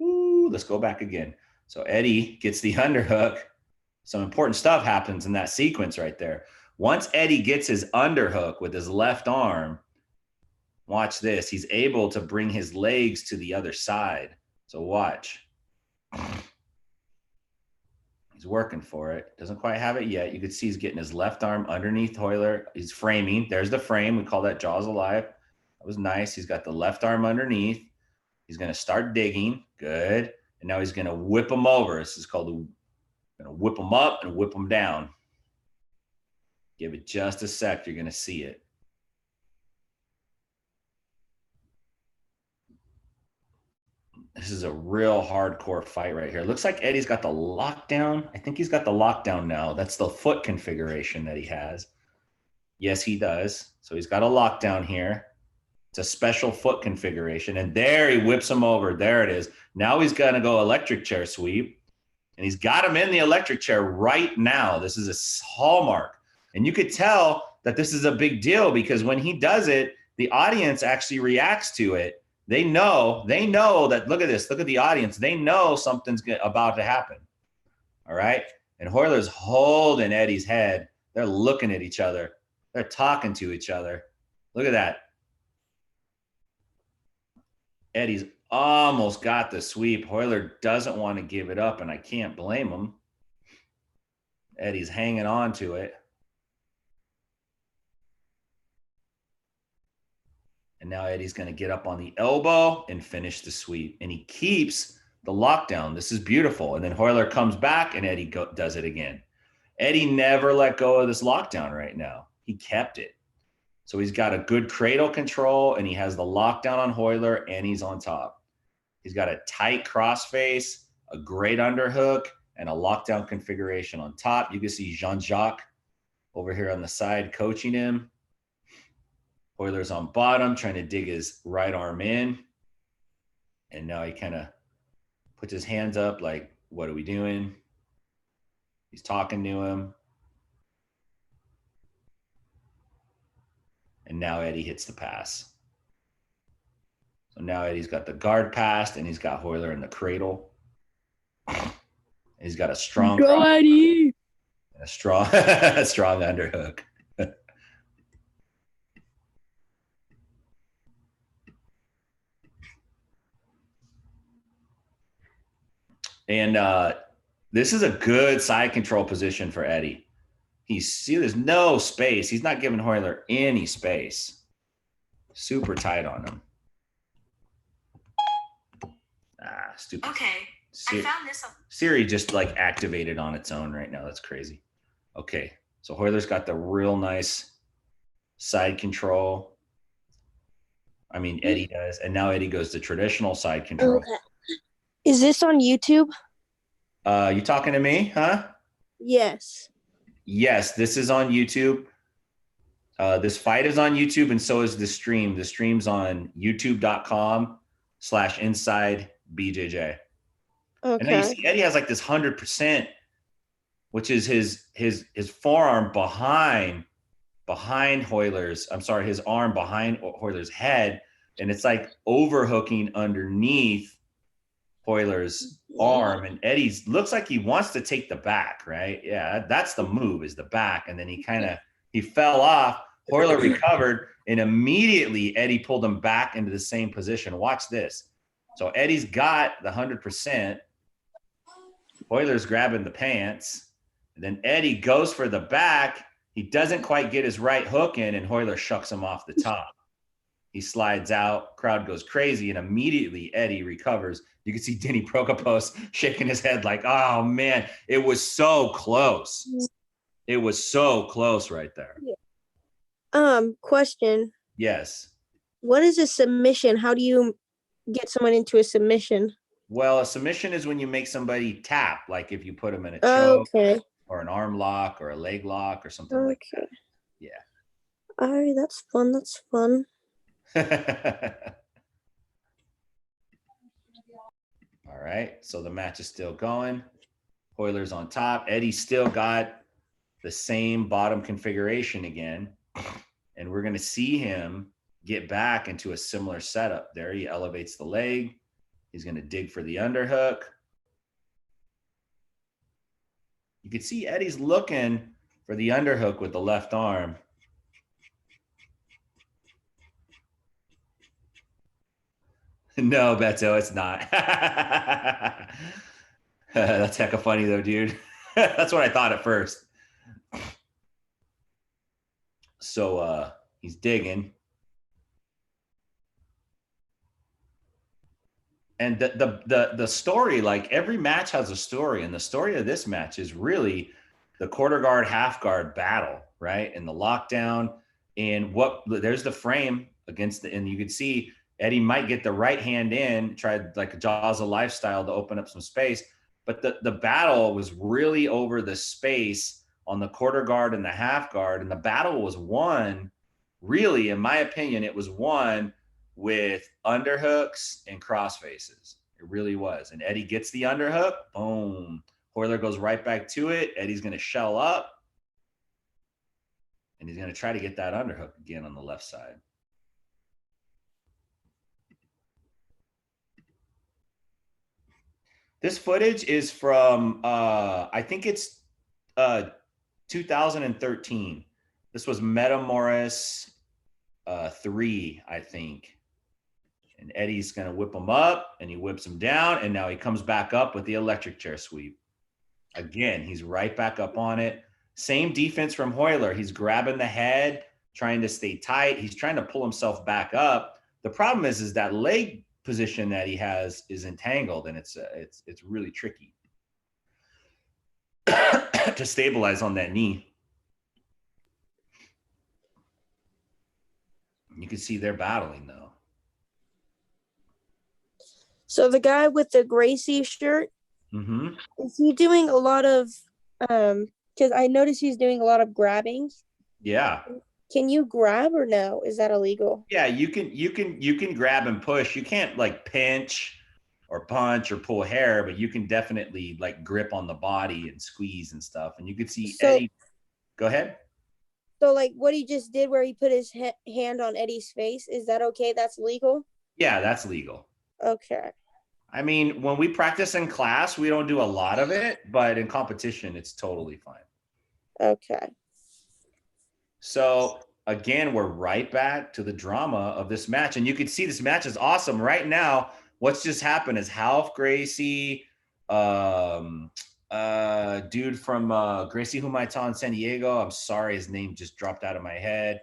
Ooh, let's go back again. So Eddie gets the underhook. Some important stuff happens in that sequence right there. Once Eddie gets his underhook with his left arm, watch this. He's able to bring his legs to the other side. So watch. He's working for it. Doesn't quite have it yet. You can see he's getting his left arm underneath Hoyler. He's framing. There's the frame. We call that jaws alive. That was nice. He's got the left arm underneath. He's going to start digging. Good. And now he's going to whip him over. This is called going to whip him up and whip him down. Give it just a sec. You're going to see it. This is a real hardcore fight right here. Looks like Eddie's got the lockdown. I think he's got the lockdown now. That's the foot configuration that he has. Yes, he does. So he's got a lockdown here. It's a special foot configuration. And there he whips him over. There it is. Now he's going to go electric chair sweep. And he's got him in the electric chair right now. This is a hallmark. And you could tell that this is a big deal, because when he does it, the audience actually reacts to it. They know that, look at this, look at the audience. They know something's about to happen. All right. And Hoyler's holding Eddie's head. They're looking at each other. They're talking to each other. Look at that. Eddie's almost got the sweep. Hoyler doesn't want to give it up, and I can't blame him. Eddie's hanging on to it. And now Eddie's going to get up on the elbow and finish the sweep. And he keeps the lockdown. This is beautiful. And then Hoyler comes back and Eddie does it again. Eddie never let go of this lockdown right now. He kept it. So he's got a good cradle control and he has the lockdown on Hoyler and he's on top. He's got a tight crossface, a great underhook, and a lockdown configuration on top. You can see Jean-Jacques over here on the side coaching him. Hoyler's on bottom, trying to dig his right arm in. And now he kind of puts his hands up like, what are we doing? He's talking to him. And now Eddie hits the pass. So now Eddie's got the guard passed and he's got Hoyler in the cradle. He's got a strong Go, Eddie. and a strong strong underhook. And this is a good side control position for Eddie. There's no space. He's not giving Hoyler any space. Super tight on him. Ah, stupid. Okay, I found this. Siri just like activated on its own right now. That's crazy. Okay, so Hoyler's got the real nice side control. I mean, Eddie does. And now Eddie goes to traditional side control. Okay. Is this on YouTube? You talking to me, huh? Yes. Yes, this is on YouTube. This fight is on YouTube, and so is the stream. The stream's on youtube.com/inside BJJ. And now you Okay. see Eddie has like this 100%, which is his forearm behind Hoyler's. I'm sorry, his arm behind Hoyler's head, and it's like overhooking underneath Hoyler's arm, and Eddie's looks like he wants to take the back, right? Yeah, that's the move, is the back. And then he fell off. Hoyler recovered, and immediately Eddie pulled him back into the same position. Watch this. So Eddie's got the 100%. Hoyler's grabbing the pants. And then Eddie goes for the back. He doesn't quite get his right hook in, and Hoyler shucks him off the top. He slides out, crowd goes crazy, and immediately Eddie recovers. You can see Denny Prokopos shaking his head like, oh man, it was so close. It was so close right there. Question. Yes. What is a submission? How do you get someone into a submission? Well, a submission is when you make somebody tap, like if you put them in a choke Okay. or an arm lock or a leg lock or something like Okay. that. Yeah. All right, that's fun. That's fun. All right, so the match is still going. Hoyler's on top. Eddie's still got the same bottom configuration again. And we're going to see him get back into a similar setup. There he elevates the leg. He's going to dig for the underhook. You can see Eddie's looking for the underhook with the left arm. No, Beto, it's not. That's hecka funny though, dude. That's what I thought at first. So he's digging. And the story, like every match has a story, and the story of this match is really the quarter guard, half guard battle, right? And the lockdown, and there's the frame against and you can see Eddie might get the right hand in, tried like a Jaws of Lifestyle to open up some space, but the battle was really over the space on the quarter guard and the half guard, and the battle was won, really, in my opinion, it was won with underhooks and cross faces. It really was. And Eddie gets the underhook, boom. Hoyler goes right back to it. Eddie's going to shell up, and he's going to try to get that underhook again on the left side. This footage is from, I think it's 2013. This was Metamoris 3, I think. And Eddie's going to whip him up, and he whips him down, and now he comes back up with the electric chair sweep. Again, he's right back up on it. Same defense from Hoyler. He's grabbing the head, trying to stay tight. He's trying to pull himself back up. The problem is that leg position that he has is entangled, and it's really tricky to stabilize on that knee. You can see they're battling though. So the guy with the Gracie shirt, Mm-hmm. is he doing a lot of because I noticed he's doing a lot of grabbing. Yeah. Can you grab or no? Is that illegal? Yeah, you can grab and push. You can't like pinch or punch or pull hair, but you can definitely like grip on the body and squeeze and stuff. And you could see So- Eddie. Go ahead. So like what he just did where he put his hand on Eddie's face, is that okay? That's legal? Yeah, that's legal. Okay. I mean, when we practice in class, we don't do a lot of it, but in competition, it's totally fine. Okay. So again, we're right back to the drama of this match. And you can see this match is awesome. Right now, what's just happened is Half Gracie, dude from Gracie Humaita in San Diego. I'm sorry, his name just dropped out of my head.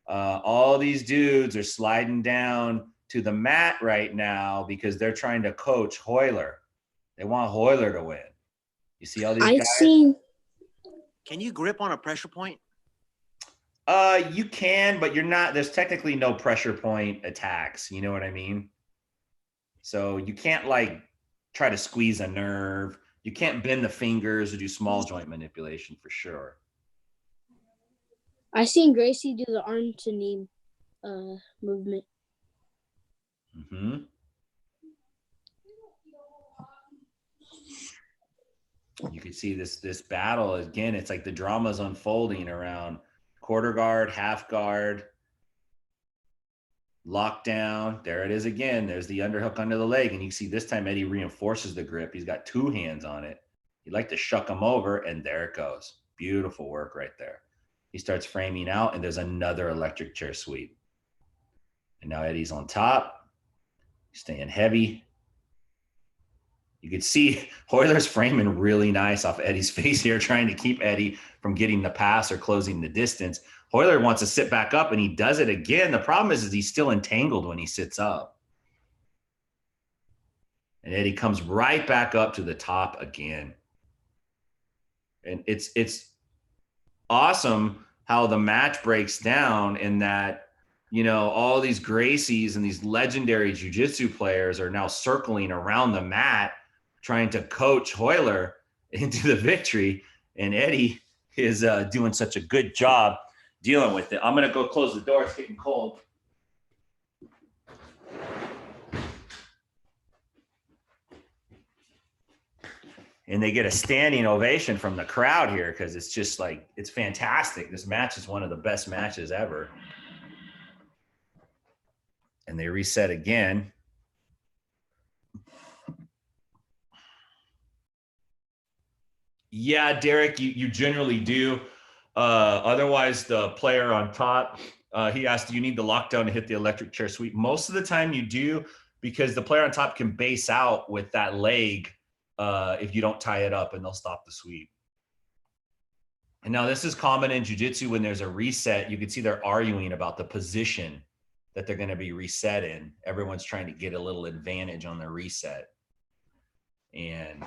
All these dudes are sliding down to the mat right now because they're trying to coach Hoyler. They want Hoyler to win. You see all these guys? Can you grip on a pressure point? You can, but you're not. There's technically no pressure point attacks. You know what I mean? So you can't like try to squeeze a nerve. You can't bend the fingers or do small joint manipulation for sure. I seen Gracie do the arm to knee movement. Mm-hmm. You can see this battle again. It's like the drama's unfolding around quarter guard, half guard, lockdown. There it is again. There's the underhook under the leg, and you see this time Eddie reinforces the grip. He's got two hands on it. He'd like to shuck him over, and there it goes. Beautiful work right there. He starts framing out, and there's another electric chair sweep. And now Eddie's on top, staying heavy. You can see Hoyler's framing really nice off Eddie's face here, trying to keep Eddie from getting the pass or closing the distance. Hoyler wants to sit back up, and he does it again. The problem is he's still entangled when he sits up. And Eddie comes right back up to the top again. And it's awesome how the match breaks down in that, you know, all these Gracies and these legendary jiu-jitsu players are now circling around the mat trying to coach Hoyler into the victory. And Eddie is doing such a good job dealing with it. I'm going to go close the door. It's getting cold. And they get a standing ovation from the crowd here because it's just like, it's fantastic. This match is one of the best matches ever. And they reset again. Yeah, Derek, you generally do. Otherwise, the player on top, he asked, do you need the lockdown to hit the electric chair sweep? Most of the time you do, because the player on top can base out with that leg if you don't tie it up, and they'll stop the sweep. And now this is common in jiu-jitsu. When there's a reset, you can see they're arguing about the position that they're going to be reset in. Everyone's trying to get a little advantage on the reset. And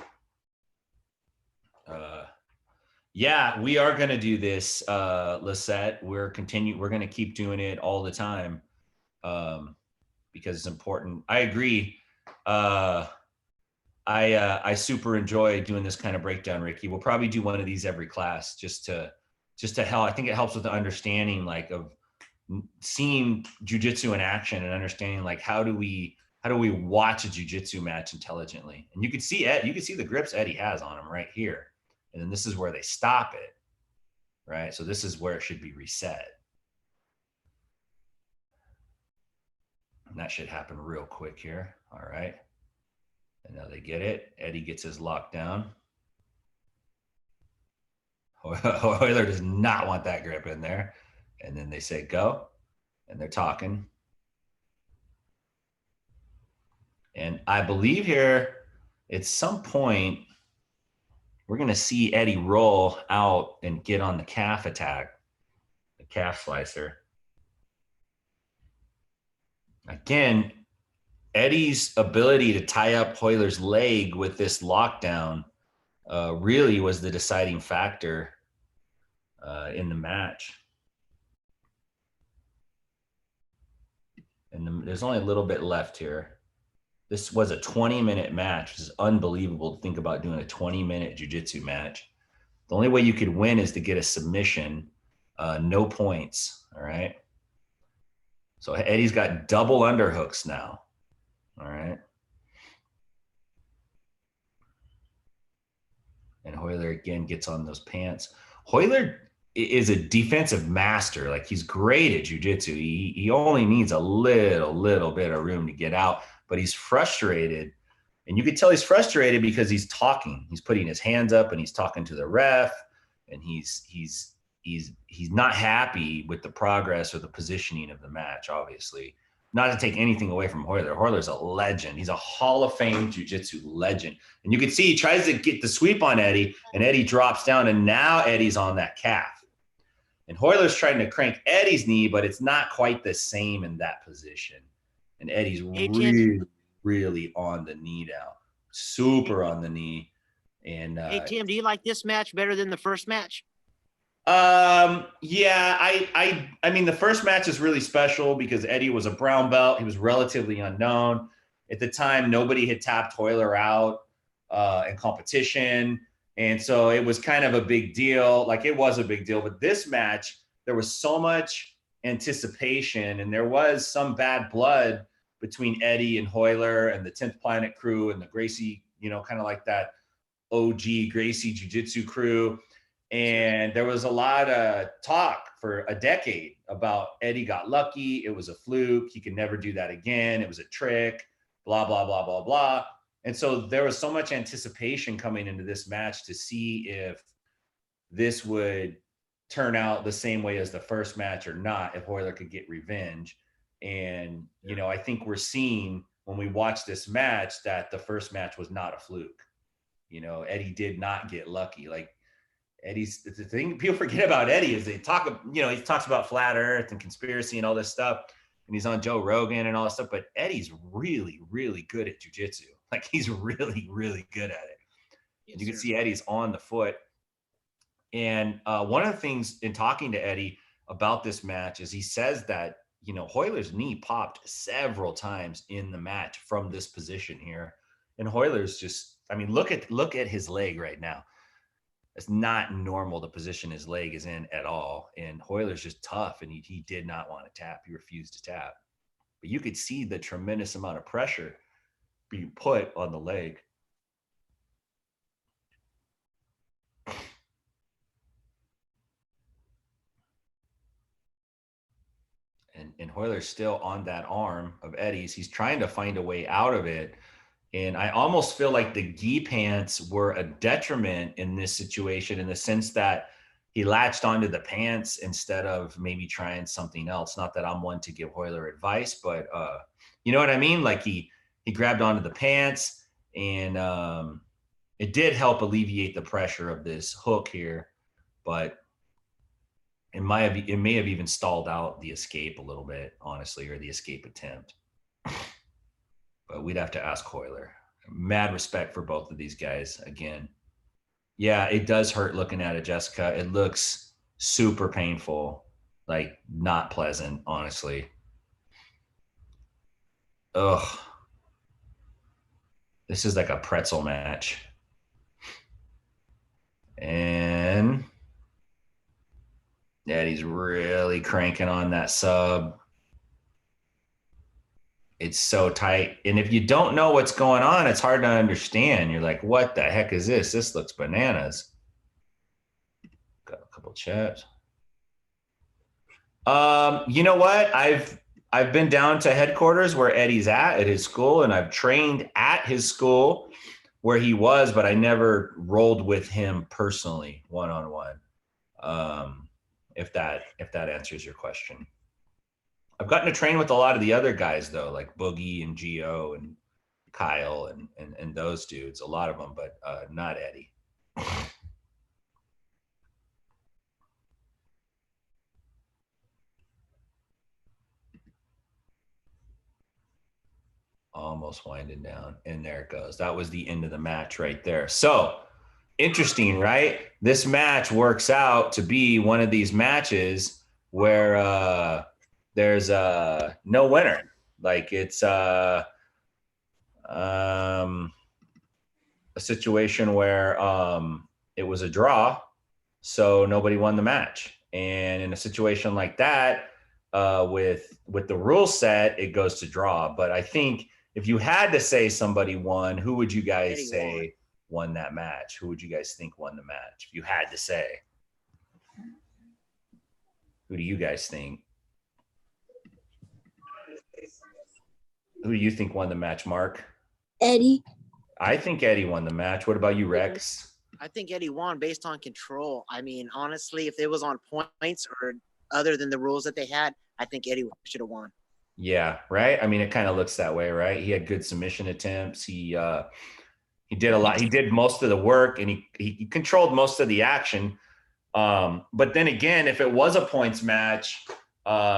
yeah, we are going to do this, Lisette. We're going to keep doing it all the time because it's important. I agree. I super enjoy doing this kind of breakdown, Ricky. We'll probably do one of these every class just to help. I think it helps with the understanding, like, of seeing jiu-jitsu in action and understanding, like, how do we watch a jiu-jitsu match intelligently? And you can see the grips Eddie has on him right here. And then this is where they stop it, right? So this is where it should be reset. And that should happen real quick here. All right. And now they get it. Eddie gets his lockdown. Hoyler does not want that grip in there. And then they say go, and they're talking. And I believe here at some point we're going to see Eddie roll out and get on the calf attack, the calf slicer. Again, Eddie's ability to tie up Hoyler's leg with this lockdown really was the deciding factor in the match. And there's only a little bit left here. This was a 20-minute match. This is unbelievable to think about doing a 20-minute jiu-jitsu match. The only way you could win is to get a submission, no points, all right? So Eddie's got double underhooks now, all right? And Hoyler again gets on those pants. Hoyler is a defensive master. Like, he's great at jiu-jitsu. He only needs a little bit of room to get out, but he's frustrated. And you could tell he's frustrated because he's talking. He's putting his hands up and he's talking to the ref, and he's not happy with the progress or the positioning of the match, obviously. Not to take anything away from Hoyler. Hoyler's a legend. He's a Hall of Fame jiu-jitsu legend. And you can see he tries to get the sweep on Eddie, and Eddie drops down, and now Eddie's on that calf. And Hoyler's trying to crank Eddie's knee, but it's not quite the same in that position. And Eddie's really on the knee now. Super on the knee. And Hey, Tim, do you like this match better than the first match? Yeah, I mean, the first match is really special because Eddie was a brown belt. He was relatively unknown. At the time, nobody had tapped Hoyler out in competition. And so it was kind of a big deal. Like, it was a big deal. But this match, there was so much anticipation, and there was some bad blood between Eddie and Hoyler and the 10th Planet crew and the Gracie, kind of like that OG Gracie Jiu-Jitsu crew. And there was a lot of talk for a decade about Eddie got lucky. It was a fluke. He could never do that again. It was a trick, blah, blah, blah, blah, blah. And so there was so much anticipation coming into this match to see if this would turn out the same way as the first match or not, if Hoyler could get revenge. And, I think we're seeing when we watch this match that the first match was not a fluke. Eddie did not get lucky. Like, Eddie's, the thing people forget about Eddie is he talks about flat earth and conspiracy and all this stuff, and he's on Joe Rogan and all this stuff, but Eddie's really, really good at jiu-jitsu. Like, he's really, really good at it. Yes, and you can sir. see Eddie's on the foot. And one of the things in talking to Eddie about this match is he says that, Hoyler's knee popped several times in the match from this position here. And Hoyler's just, look at his leg right now. It's not normal, the position his leg is in at all. And Hoyler's just tough, and he did not want to tap. He refused to tap. But you could see the tremendous amount of pressure being put on the leg. And Hoyler's still on that arm of Eddie's. He's trying to find a way out of it. And I almost feel like the gi pants were a detriment in this situation, in the sense that he latched onto the pants instead of maybe trying something else. Not that I'm one to give Hoyler advice, but you know what I mean? Like, he grabbed onto the pants, and it did help alleviate the pressure of this hook here, but it may have even stalled out the escape a little bit, honestly, or the escape attempt. But we'd have to ask Hoyler. Mad respect for both of these guys. Again, yeah, it does hurt looking at it, Jessica. It looks super painful, like not pleasant, honestly. Ugh. This is like a pretzel match. And Eddie's really cranking on that sub. It's so tight. And if you don't know what's going on, it's hard to understand. You're like, what the heck is this? This looks bananas. Got a couple chats. You know what? I've been down to headquarters where Eddie's at his school, and I've trained at his school where he was, but I never rolled with him personally, one-on-one. If that answers your question. I've gotten to train with a lot of the other guys, though, like Boogie and Gio and Kyle and those dudes, a lot of them, but not Eddie. Almost winding down. And there it goes. That was the end of the match right there. So interesting, right? This match works out to be one of these matches where there's no winner. Like it's a situation where it was a draw, so nobody won the match. And in a situation like that, with the rule set, it goes to draw. But I think if you had to say somebody won, who would you guys Eddie say won that match? Who would you guys think won the match? If you had to say, who do you guys think? Who do you think won the match, Mark? Eddie. I think Eddie won the match. What about you, Rex? I think Eddie won based on control. I mean, honestly, if it was on points or other than the rules that they had, I think Eddie should have won. Yeah, right. I mean, it kind of looks that way, right? He had good submission attempts. He did a lot. He did most of the work, and he controlled most of the action. But then again, if it was a points match,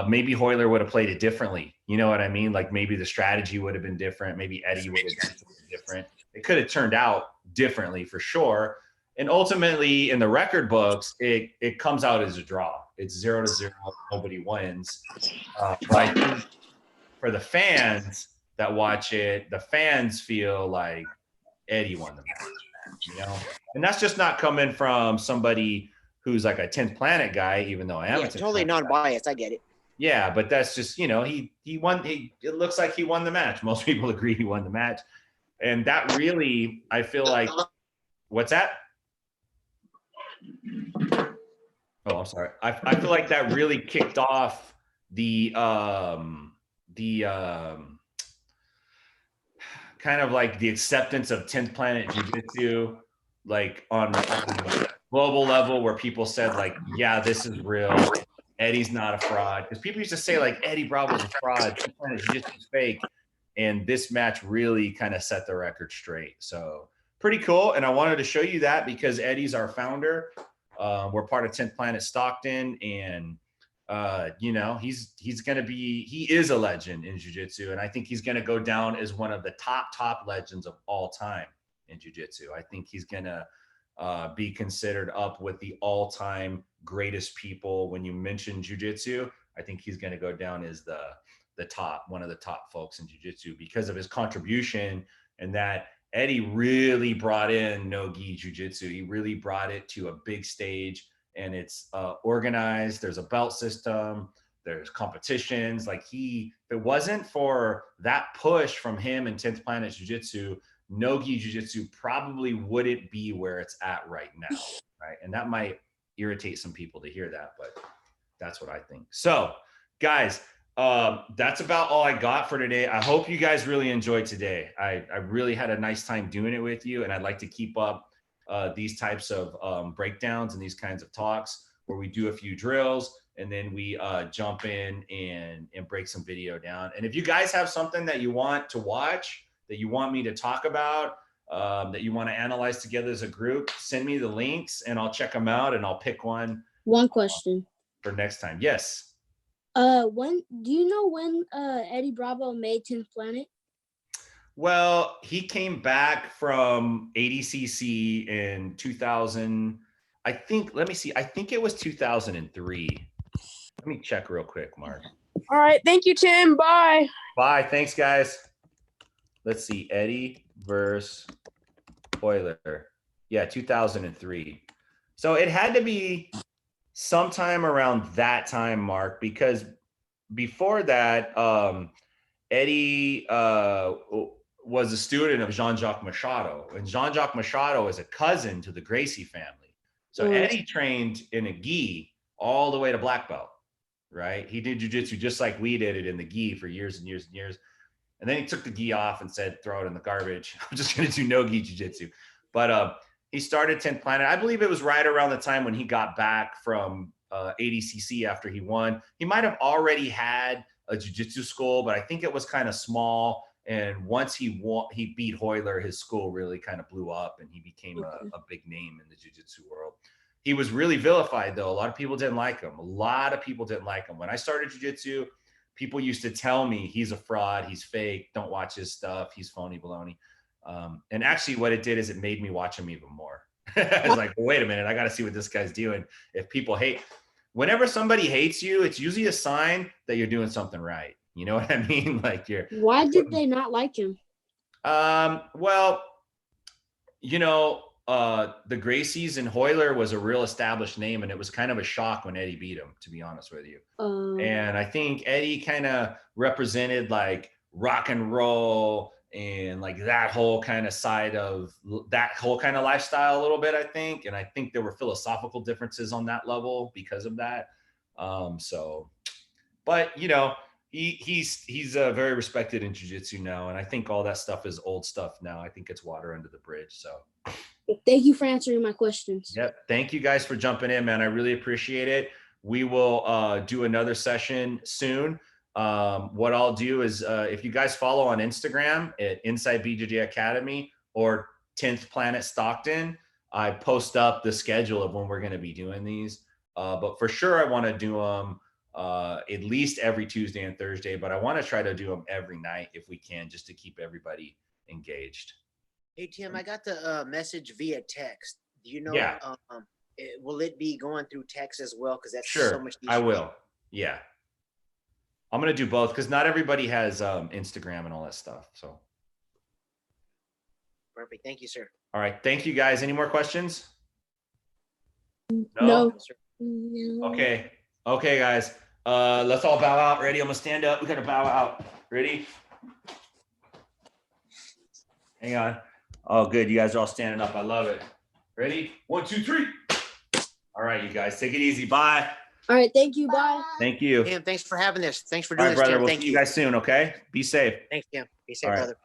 maybe Hoyler would have played it differently. You know what I mean? Like maybe the strategy would have been different. Maybe Eddie would have done something different. It could have turned out differently for sure. And ultimately, in the record books, it comes out as a draw. It's 0-0. Nobody wins. But I think for the fans that watch it, the fans feel like Eddie won the match, you know? And that's just not coming from somebody who's like a 10th Planet guy, even though I am Yeah, a 10th totally Planet guy. non-biased. I get it. Yeah, but that's just, you know, he won. It looks like he won the match. Most people agree he won the match. And that really, I feel like, what's that? Oh, I'm sorry. I feel like that really kicked off the kind of like the acceptance of 10th Planet Jiu-Jitsu, like on a global level, where people said like, yeah, this is real. Eddie's not a fraud. Because people used to say like Eddie Bravo's a fraud, 10th Planet Jiu-Jitsu is fake. And this match really kind of set the record straight. So pretty cool. And I wanted to show you that because Eddie's our founder. We're part of 10th Planet Stockton, and you know, he is a legend in jiu-jitsu, and I think he's going to go down as one of the top legends of all time in jiu-jitsu. I think he's going to be considered up with the all-time greatest people. When you mention jiu-jitsu, I think he's going to go down as one of the top folks in jiu-jitsu because of his contribution, and that Eddie really brought in no-gi jiu-jitsu. He really brought it to a big stage, and it's organized. There's a belt system. There's competitions. Like if it wasn't for that push from him and 10th Planet Jiu-Jitsu, no-gi jiu-jitsu probably wouldn't be where it's at right now, right? And that might irritate some people to hear that, but that's what I think. So, guys, that's about all I got for today. I hope you guys really enjoyed today. I really had a nice time doing it with you, and I'd like to keep up these types of breakdowns and these kinds of talks where we do a few drills and then we jump in and break some video down. And if you guys have something that you want to watch, that you want me to talk about, that you want to analyze together as a group, send me the links and I'll check them out and I'll pick one. One question. For next time. Yes. When do you know when Eddie Bravo made 10th Planet? Well, he came back from ADCC in 2000. I think, let me see. I think it was 2003. Let me check real quick, Mark. All right. Thank you, Tim. Bye. Bye. Thanks, guys. Let's see. Eddie versus Hoyler. Yeah, 2003. So it had to be sometime around that time, Mark, because before that, Eddie was a student of Jean-Jacques Machado, and Jean-Jacques Machado is a cousin to the Gracie family. So Eddie trained in a gi all the way to black belt, right? He did jiu-jitsu just like we did it in the gi for years and years and years. And then he took the gi off and said, throw it in the garbage. I'm just going to do no gi jiu-jitsu. But he started 10th Planet. I believe it was right around the time when he got back from ADCC after he won. He might have already had a jiu-jitsu school, but I think it was kind of small. And once he beat Hoyler, his school really kind of blew up and he became a big name in the jiu-jitsu world. He was really vilified though. A lot of people didn't like him. When I started jiu-jitsu, people used to tell me he's a fraud, he's fake, don't watch his stuff, he's phony baloney. And actually what it did is it made me watch him even more. I was like, well, wait a minute, I got to see what this guy's doing. If people whenever somebody hates you, it's usually a sign that you're doing something right. You know what I mean? Like Why did they not like him? Well, you know, the Gracies and Hoyler was a real established name, and it was kind of a shock when Eddie beat him, to be honest with you. And I think Eddie kind of represented like rock and roll and like that whole kind of side of that whole kind of lifestyle a little bit, I think. And I think there were philosophical differences on that level because of that. But you know, he's very respected in jiu-jitsu now. And I think all that stuff is old stuff now. I think it's water under the bridge. So thank you for answering my questions. Yep. Thank you guys for jumping in, man. I really appreciate it. We will do another session soon. What I'll do is if you guys follow on Instagram at Inside BJJ Academy or 10th Planet Stockton, I post up the schedule of when we're going to be doing these. But for sure, I want to do them at least every Tuesday and Thursday, but I want to try to do them every night if we can, just to keep everybody engaged. Hey, Tim, I got the message via text. Do you know, Yeah. Will it be going through text as well? Because that's Sure, so much easier. I will. Yeah. I'm going to do both because not everybody has Instagram and all that stuff. So. Perfect. Thank you, sir. All right. Thank you, guys. Any more questions? No. Okay. Okay, guys. Let's all bow out. Ready? I'm going to stand up. We got to bow out. Ready? Hang on. Oh, good. You guys are all standing up. I love it. Ready? 1, 2, 3. All right, you guys. Take it easy. Bye. All right. Thank you. Bye. Thank you. Tim, thanks for having this. Thanks for All doing right, this, brother. Tim. We'll Thank see you guys soon, okay? Be safe. Thanks, Tim. Be safe, All right. brother.